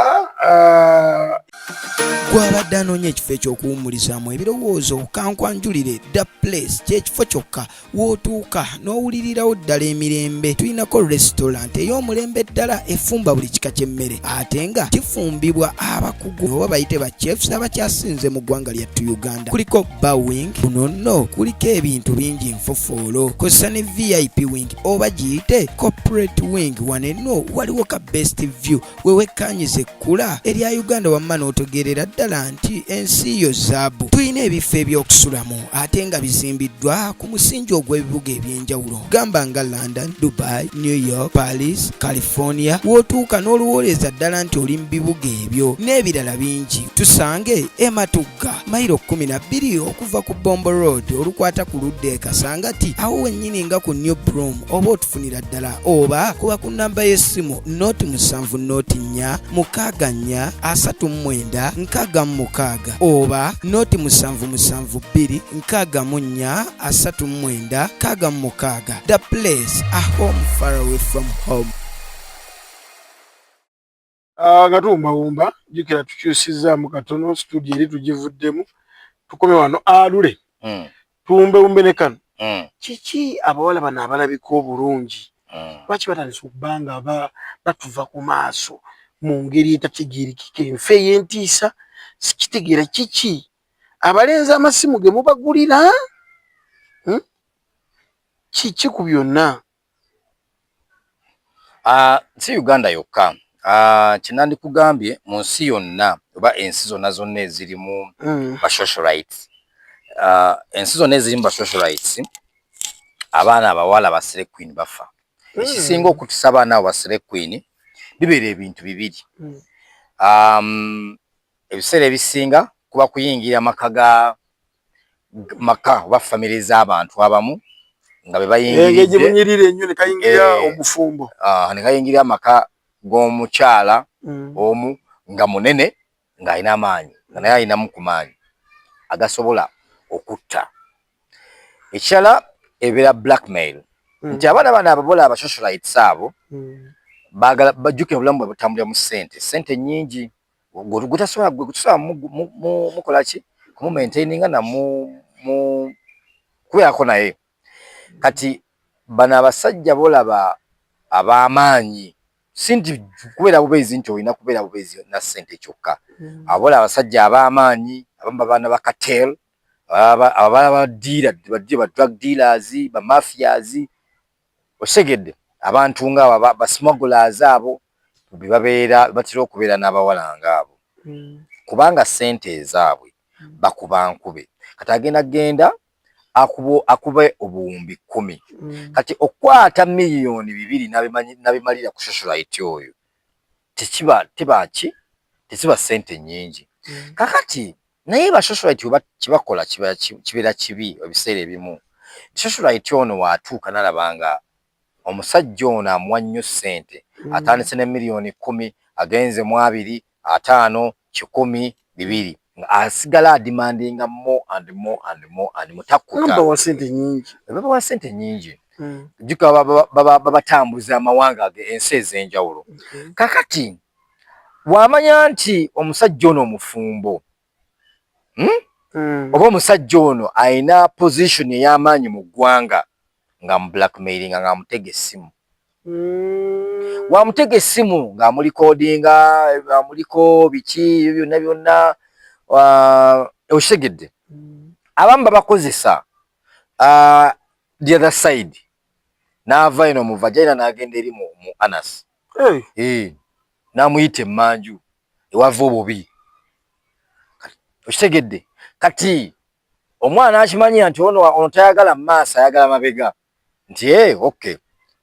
gwabadde anoonya ekifo ekyokuwummulizaamu ebirowoozo kankwanjulire The Place kyekifo kyokka wootuuka n'owulirirawo ddala emirembe tulinako restaurant ey'omulembe ddala efumba buli kika ky'emmere ate nga kifumbibwa abakugu oba bayite ba chefs abakyasinze mu ggwanga lyattu Uganda kuliko bawing kuno nno kuliko ebintu bingi nfofoolo kosa ne VIP wing oba giyite corporate wing wanenno waliwo ka best view wewekkanyiza ekkula erya Uganda wamma n'otegeerera ddala nti ensi yo zaabu tulina ebifo eby'okusulamu ate nga bizimbiddwa ku musingi ogw'ebibuga eby'enjawulo gamba nga London, Dubai, New York, Paris, California wootuuka n'oluwooleza ddala nti oli mu bibuga ebyo n'ebirala bingi tusange Ematugga mayiro 12 okuva ku Bombo Road olukwata ku ludda Kasangati awo wennyini nga ku New Broom oba otufunira ddala oba kuba ku nnamba y'essimu noti 7 noti 4 6 39 6 oba noti 772 6 4 39 The Place, a home far away from home. Nga tuwumbawumba jukira tukyusizaamu katono studio eri tugivuddemu tukome wano Lule tuwumbewumbe ne kano kiki abawala bano abalabika obulungi lwaki batandise okubanga batuva ku maaso mu ngeri etategeerekeka enfe ey'entiisa sikitegeera kiki abalenzi amasimu ge mubagulira kiki ku byonna si Uganda yokka kinandikugambye mu nsi yonna oba ensi zonna ezirimu ba social rights ensi zonna ezirimu ba social rights abaana abawala ba select queen bafa ekisinga okutisa abaana abo ba select queen bibeera ebintu bibiri ebiseera ebisinga kuba kuyingira maka oba famire z'abantu abamu nga bebayingiridde ennyo ne kayingira omufumbo ne kayingira amaka g'omukyala omu nga munene ng'alina amaanyi nga naye alinamu ku maanyi agasobola okutta ekirala ebeera blackmail nti abaana bano ababola aba socialites abo baagala bajjukira obulamu bwe butambulira mu ssente nnyingi gutasobola mukola ki kumumaintaininga kubeerako naye kati bana abasajja bolaba ab'amaanyi sinti kubeera bubeezi nti olina kubeera bubeezi na ssente kyokka abola abasajja ab'amaanyi abamu babaana ba cartel abaana ba drug dealers ba mafias osegedde abantu nga ba smugglers abo bebabeera batera okubeera n'abawala ngaabo kubanga ssente ezaabwe bakuba nkube kati agenda akube obuwumbi 10 kati okwata miliyoni 2 nabimalira ku socialite oyo tekiba ssente nyingi kakati naye ba socialite kibakola kibeera kibi ebiseera ebimu socialite ono watuuka nalabanga omusajja ono amuwa nnyo ssente atandise ne miliyoni 10 agenze mu 2 5 10 2 asigala adimandinga more and more and more and more takuta baba wa ssente nyingi jika babatambuza amawanga ensi ez'enjawulo kakati wamanya nti omusajja ono omufumbo oba omusajja ono ayina position ey'amaanyi mu ggwanga nga mu blackmailing nga amutega essimu wamutega essimu ng'amulikodinga amuliko biki byonna oshegedde abamu babakozesa the other side n'ava eno mu vagina n'agenda eri mu anas n'amuyita emmanju ewava obubi okitegedde kati omwana akimanya nti ono tayagala mu maaso ayagala mabega nti okay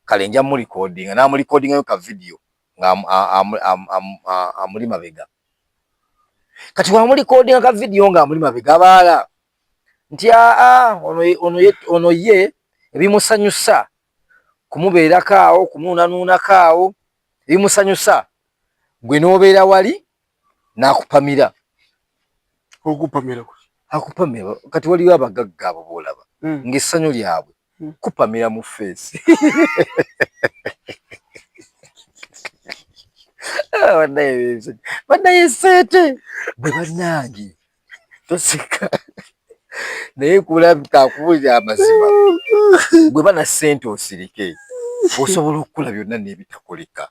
kale nja mulikodinga n'amulikodingayo ka video nga amuli mabega kati wamulikodinga ka video nga amuli mabega abaala nti ono ye ebimusanyusa kumubeerako awo kumuunanuunako awo ebimusanyusa gwe n'obeera wali n'akupamira akupamira kati waliwo abagagga abo boolaba ng'essanyu lyabwe kupamira mu feesi bannaye ssente bwe bannange toseka naye kakubuulira amazima bwe bana ssente osirike osobola okukola byonna n'ebitakoleka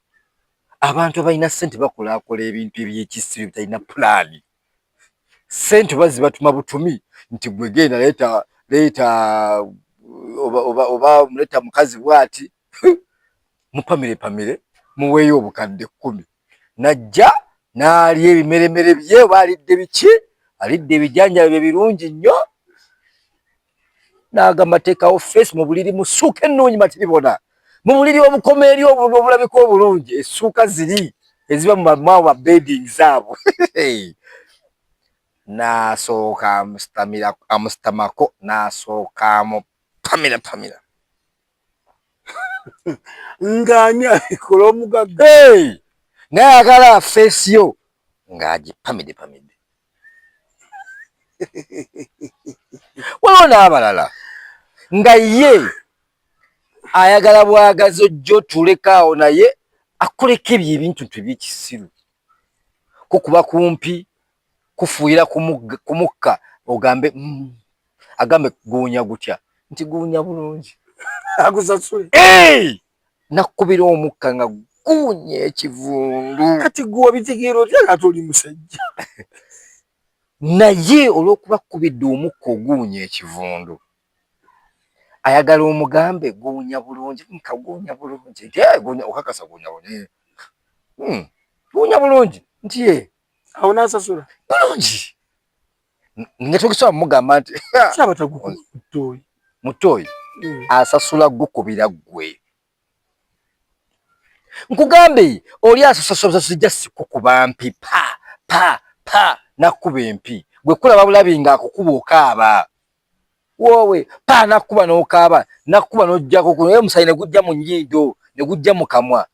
abantu abalina ssente bakolaakola ebintu ebyekisiru bitalina pulaani ssente oba zibatuma butumi nti gwe genda leeta oba muleta mukazi bwati mupamire muweeyo obukadde 10 najja n'alya ebimeremere bye oba alidde biki alidde ebijanjalo bye birungi nnyo n'agamba teekawo feesi mu buliri mu ssuuka ennungi matiribona mu buliri obukomeeri obulabika obulungi essuuka ziri eziba mu mamwawa beddings abo n'asooka amusitamako n'asooka amupamira ng'ani abikola omugagga naye ayagala feesi yo ng'agipamidde waliwo n'abalala nga ye ayagala bwagazi ojja otulekaawo naye akoleko ebyo ebintu ebyekisiru kukuba kumpi kufuuyira ku mukka ogambe agambe guunya gutya nti guunya bulungi agusasule nakubira omukka nga guunya ekivundu kati guwa bitegeera otya kati oli musajja naye olw'okuba kubidde omukka oguunya ekivundu ayagala omugambe guunya bulungi nkaguunya bulungi nti okakasa guunya bulungi nti awo n'asasula bulungi nga tokisobola mugamba nti mutoyi asasula gukubira gwe nkugambe oli asasula sikukuba mpi pa nakuba empi gwe kulaba bulabi nga akukuba okaaba wowe pa nakuba n'okaaba nakuba n'ojjako naye omusayi ne gujja mu nnyindo ne gujja mu kamwa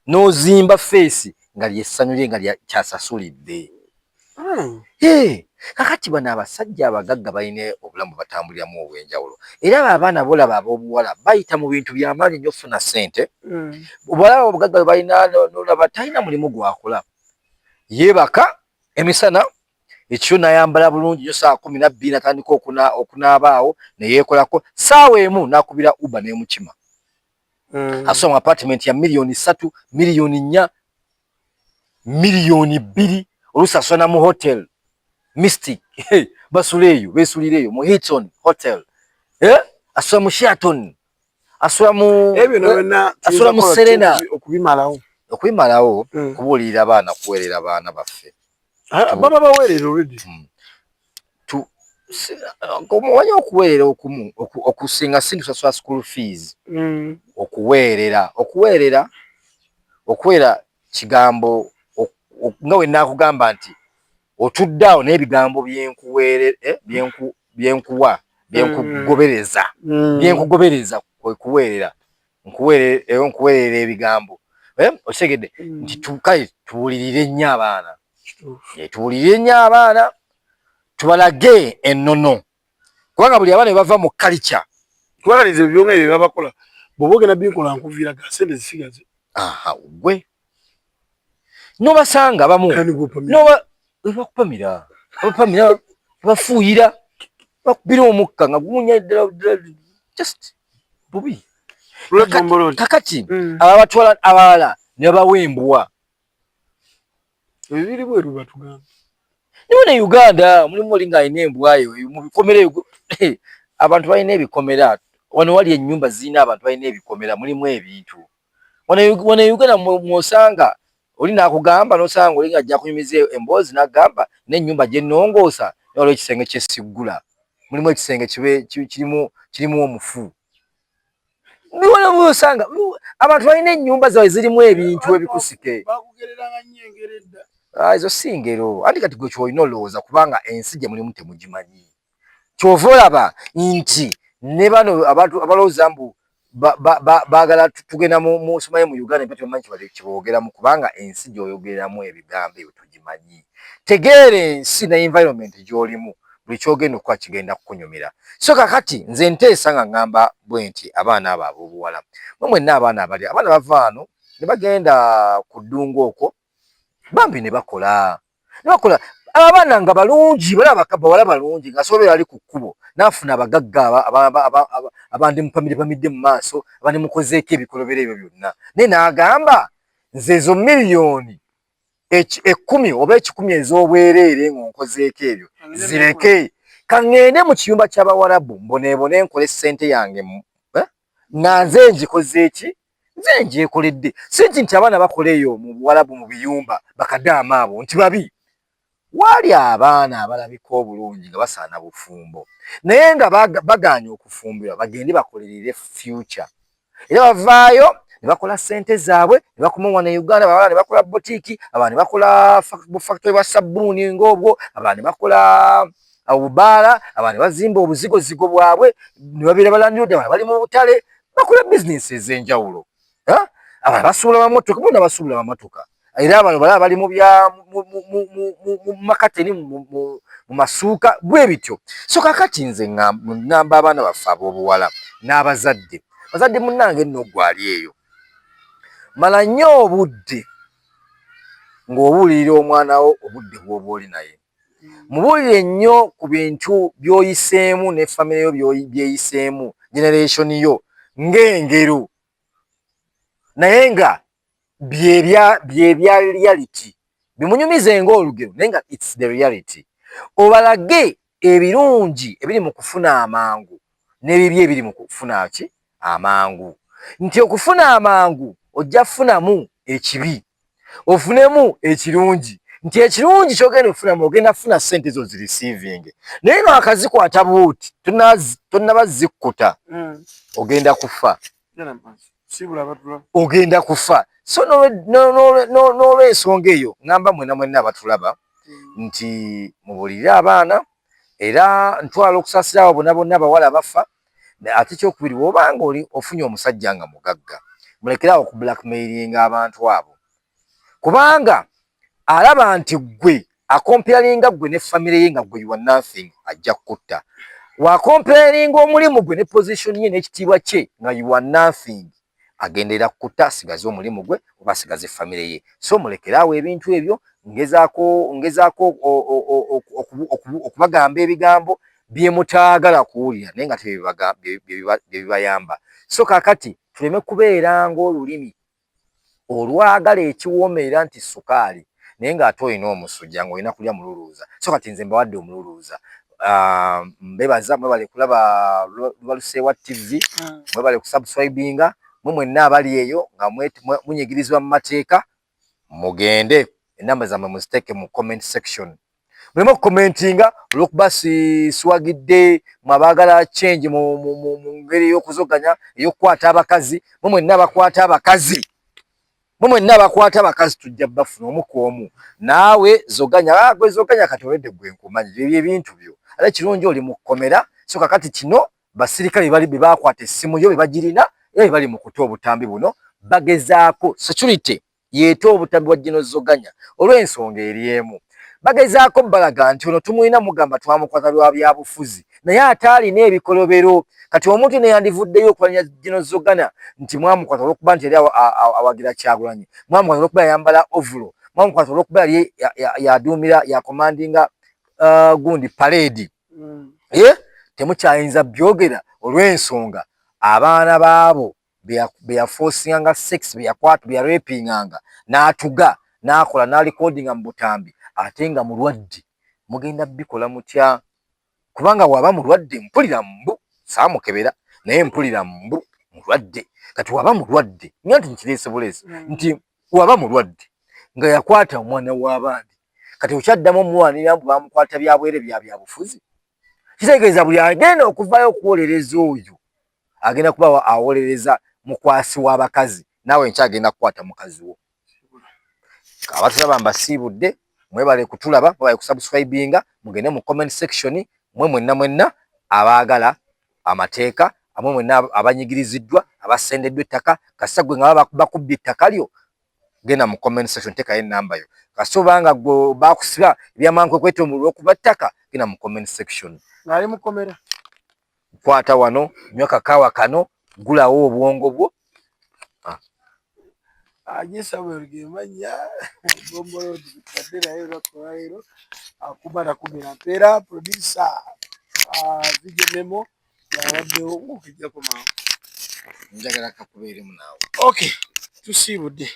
n'ozimba feesi nga lyessanyu lye nga kyasasulidde kakati bano abasajja abagagga balina obulamu batambuliramu obw'enjawulo era abaana bolaba ab'obuwala bayita mu bintu by'amaanyi nnyo okufuna ssente obalaba obugagga bwe balina nolaba talina mulimu gwakola yeebaka emisana ekyo n'ayambala bulungi nnyo saa 12 n'atandika okunaaba awo ne yeekolako ssaawa emu n'akubira uba n'emukima asula mu apartment ya $3 million, $4 million, oluusi asula na mu hotel Mystic basuleeyo besulireyo mu Hilton Hotel, asula mu Sheraton, asula mu asula mu Serena. Okubimalawo kubuulirira abaana, kuweerera abaana baffe baba baweerera already. Okumanya okuweerera okumu okusinga si tusasula school fees. Okuweerera kigambo nga we nakugamba nti otuddawo n'ebigambo byenkugobereza kuweerera nkuweerera ebigambo otegedde nti tukaye tuwulirire nnyo abaana, tuwulirire nnyo abaana, tubalage ennono, kubanga buli abaana bava mu culture twalalize byonga ebyo babakola boboge na binkola nkuviira ga sente zisigaze. Gwe nobasanga bamu bakupamira bafuuyira bakubira omukka nga gunya just bubi. Kakati abatwala abalala ne bawembwa ebiri bweru batugamba ne Uganda mulimu olinga ayina embwa yo mu bikomere abantu balina ebikomera wano wali ennyumba zina abantu balina ebikomera mulimu ebintu wano Uganda mwosanga oli nakugamba nosanga olinga ajja kunyumiza emboozi nagamba n'ennyumba gye nnongoosa n'olwo ekisenge ky'esiggula mulimu ekisenge kirimu omufu. Niwala mwosanga abantu balina ennyumba zaabwe zirimu ebintu ebikusike bakugereranga nnyengeredda. Izo si ngero anti kati gwe kyolina olowooza kubanga ensi gye mulimu temugimanyi. Kyova olaba nti ne bano abantu abalowooza mbu baagala tugenda mu somaye mu Uganda mpete bamanyi kiboogeramu kubanga ensi gy'oyogereramu ebigambo ebyo tugimanyi. Tegeera ensi ne environment gy'olimu buli kyogenda okuba kigenda kukunyumira. So kakati nze nteesa nga ngamba bwe nti abaana abo ab'obuwala mwe mwenna abaana abali abaana bava wano ne bagenda ku ddungu okwo bambi ne bakola abaana nga balungi bawala balungi nga soobera ali ku kkubo n'afuna abagagga abandimupamidde mu maaso abandimukozeeko ebikolobero ebyo byonna naye n'agamba nze ezo miliyoni 10 oba 10 ez'obwereere ng'onkozeeko ebyo zireke kaŋŋende mu kiyumba ky'Abawarabu mboneebone nkole ssente yange nga nze ngikoze eki nze ngyekoledde si nti abaana bakola eyo mu Buwarabu mu biyumba bakadaama abo nti babi. Wali abaana abalabika obulungi nga basaana bufumbo naye nga bagaanye okufumbirwa bagende bakolerere future era bavaayo ne bakola ssente zaabwe ne bakoma wano e Uganda. Abawala ne bakola botiiki, abaana ne bakola factory bwa sabbuuni ng'obwo, abaana ne bakola obubaala, abaana ne bazimba obuzigozigo bwabwe ne babeera balandudde, abaana bali mu butale bakola bizinesi ez'enjawulo. Abaana basuula mamotoka, bonna basuula mamotoka era abantu balaba bali mu makateni mu masuuka bwe bityo. So kakati nze ngamba abaana baffe ab'obuwala n'abazadde munnange nno gwali eyo mala nnyo obudde ng'obuulirira omwana wo obudde bw'oba oli naye, mubuulire nnyo ku bintu by'oyiseemu ne famire yo byeyiseemu generation yo ng'engero naye nga byebya reality bimunyumize ng'olugero naye nga it's the reality. Obalage ebirungi ebiri mu kufuna amangu n'ebibi ebiri mu kufuna amangu, nti okufuna amangu ojja funamu ekibi ofunemu ekirungi, nti ekirungi kyogenda ofunamu ogenda kufuna ssente zo zireceiving naye nga akazikwata buuti tonnabazikkuta ogenda kufa. Ogenda kufa. So n'olw'ensonga eyo ngamba mwenna abatulaba nti mubuulirire abaana era ntwala okusaasira abo bonna bawala bafa. Ate kyokubiri bw'obanga oli ofunye omusajja nga mugagga mulekerawo oku blackmailinga abantu abo, kubanga alaba nti gwe akompealinga gwe ne famire ye nga gwe you are nothing ajja kutta. Wakompealinga omulimu gwe ne position ye n'ekitiibwa kye nga you are nothing agendera kutta asigaze omulimu gwe oba asigaze famire ye. So mulekerawo ebintu ebyo, ngezaako okubagamba ebigambo bye mutaagala kuwulira naye nga bye bibayamba. So kakati tuleme kubeera ng'olulimi olwagala ekiwoomera nti sukaali naye ng'ate olina omusujja ng'olina kulya mululuuza. So kati nze mbawadde omululuuza. Mbebaza mwebale kulaba Lubaluseewa TV, mwebale kusubscribinga, mwenna abali eyo nga munyigirizibwa mu mateeka, mugende enamba zammwe muziteeke mu comment section. Muleme okukomentinga olw'okuba siwagidde mwabaagala change mu ngeri y'okuzoganya ey'okukwata abakazi. Mwenna abakwata abakazi, mwenna abakwata abakazi tujja bafuna omu ku omu. Naawe zoganya, gwe zoganya kati olwedde gwe nkumanyi ebyo ebintu byo. Ate kirungi oli mu kkomera, so kakati kino basirikale bye baakwata essimu yo bye bagirina era bali mu kuta obutambi buno bagezaako security yeeta obutambi bwa gino zoganya olw'ensonga eri emu. Bagezaako balaga nti ono tumulina mugamba twamukwata lwa byabufuzi naye ate alina ebikolobero. Kati omuntu neyandivuddeyo okulanya gino zoganya nti mwamukwata olw'okuba nti yali awagira Kyagulanyi, mwamukwata olw'okuba yayambala ovulo, mwamukwata olw'okuba yali yaduumira yakomandinga gundi parade. Temukyayinza byogera olw'ensonga abaana baabo be yafoosinganga sex, be yakwata, be yarepinganga n'atuga n'akola n'alikodinga mu butambi ate nga mulwadde. Mugenda bikola mutya? Kubanga waba mulwadde mpulira mbu saamukebera naye mpulira mbu mulwadde. Kati waba mulwadde nga nti nkireese buleesi nti waba mulwadde nga yakwata omwana w'abandi, kati okyaddamu omuwanira mbu bamukwata byabwere byabufuzi. Kitegeeza buli agenda okuvayo okuwolereza oyo agenda kuba awolereza mukwasi w'abakazi, naawe nkyagenda kukwata mukazi wo. Abatulaba mbasiibudde, mwebale kutulaba, mwebale kusubscribinga, mugende mu comment section, mwenna abaagala amateeka, mwenna abanyigiriziddwa, abasendeddwa ettaka, kasita gwe nga bakubbye ettaka lyo, genda mu comment section teekayo ennamba yo. Kasita obanga gwe baakusiba ebyamankwe kweta omululu okuba ttaka, genda mu comment section. Ng'ali mukomera. Kwata wano, nywa kakaawa kano, gulawo obwongo bwo. Anyesa bwerugemanya gombolodi bitadde naye olwakolaero akumala kumira mpeera producer video memo yabaddewo ng'okijjako mangu Njagala kakubeeremu naawe. Okay, tusiibudde.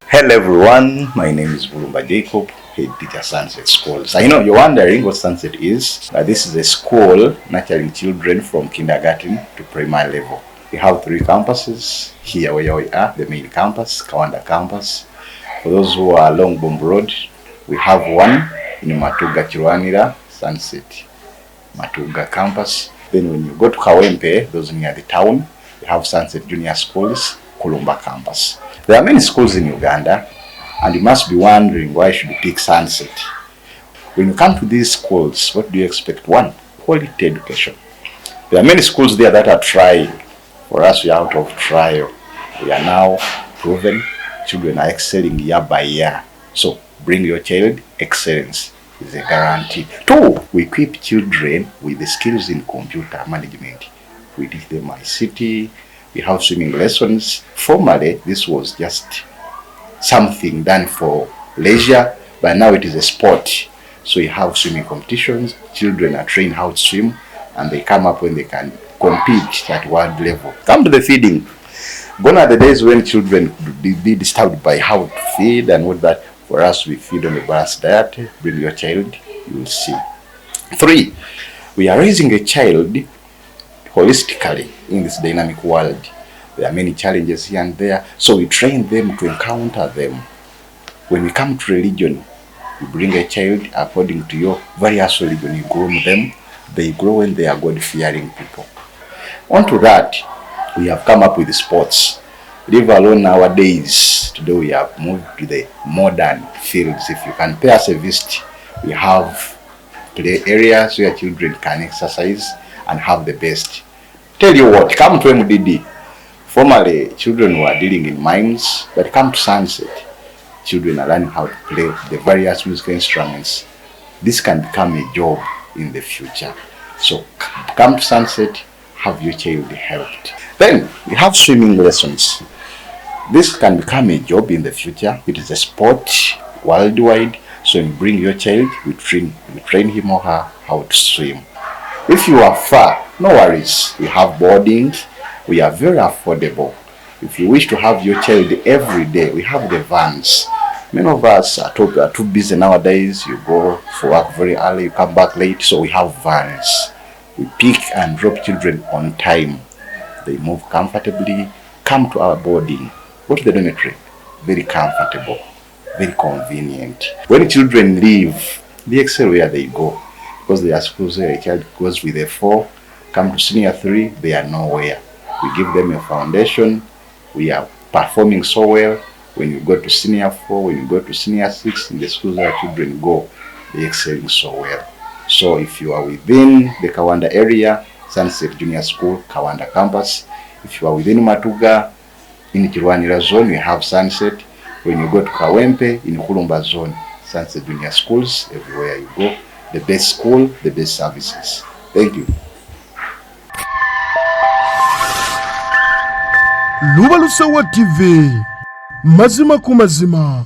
Hello everyone, my name is Bulumba Jacob, head teacher Sunset Schools. I know you're wondering what Sunset is. This is a school nurturing children from kindergarten to primary level. We have 3 campuses here where we are, the main campus, Kawanda campus. For those who are along Bomb Road, we have one in Matuga Kirwanira, Sunset Matuga campus. Then when you go to Kawempe, those near the town, we have Sunset Junior Schools, Kulumba campus. There are many schools in Uganda, and you must be wondering why should you pick Sunset. When you come to these schools, what do you expect? One, quality education. There are many schools there that are trying. For us, we are out of trial. We are now proven. Children are excelling year by year. So bring your child. Excellence is a guarantee. 2, we equip children with the skills in computer management. We teach them ICT. We have swimming lessons. Formerly, this was just something done for leisure, but now it is a sport. So you have swimming competitions. Children are trained how to swim, and they come up when they can compete at world level. Come to the feeding. Gone are the days when children could be disturbed by how to feed and what that. For us, we feed on a balanced diet. Bring your child, you will see. 3, we are raising a child holistically in this dynamic world. There are many challenges here and there, so we train them to encounter them. When we come to religion, you bring a child according to your various religion, you groom them, they grow when they are God-fearing people. Onto that, we have come up with sports. Leave alone nowadays, today we have moved to the modern fields. If you can pay us a visit, we have play areas where children can exercise and have the best. Tell you what, come to MDD. Formerly, children were dealing in mines, but come to Sunset. Children are learning how to play the various musical instruments. This can become a job in the future. So come to Sunset, have your child helped. Then we have swimming lessons. This can become a job in the future. It is a sport worldwide. So you bring your child, we train him or her how to swim. If you are far, no worries. We have boarding, We are very affordable. If you wish to have your child every day, we have the vans. Many of us are too busy nowadays. You go for work very early, you come back late, so we have vans. We pick and drop children on time. They move comfortably, come to our boarding, go to the dormitory. Very comfortable, very convenient. When children leave, they excel where they go. Because they are schools where a child goes with a 4, come to senior 3, they are nowhere. We give them a foundation. We are performing so well. When you go to senior 4, when you go to senior 6, in the schools where children go, they are excelling so well. So if you are within the Kawanda area, Sunset Junior School, Kawanda campus. If you are within Matuga, in Kirwanira zone, we have Sunset. When you go to Kawempe, in Kulumba zone, Sunset Junior Schools, everywhere you go. The best school, the best services. Thank you. Lubalusewa TV, mazima kumazima.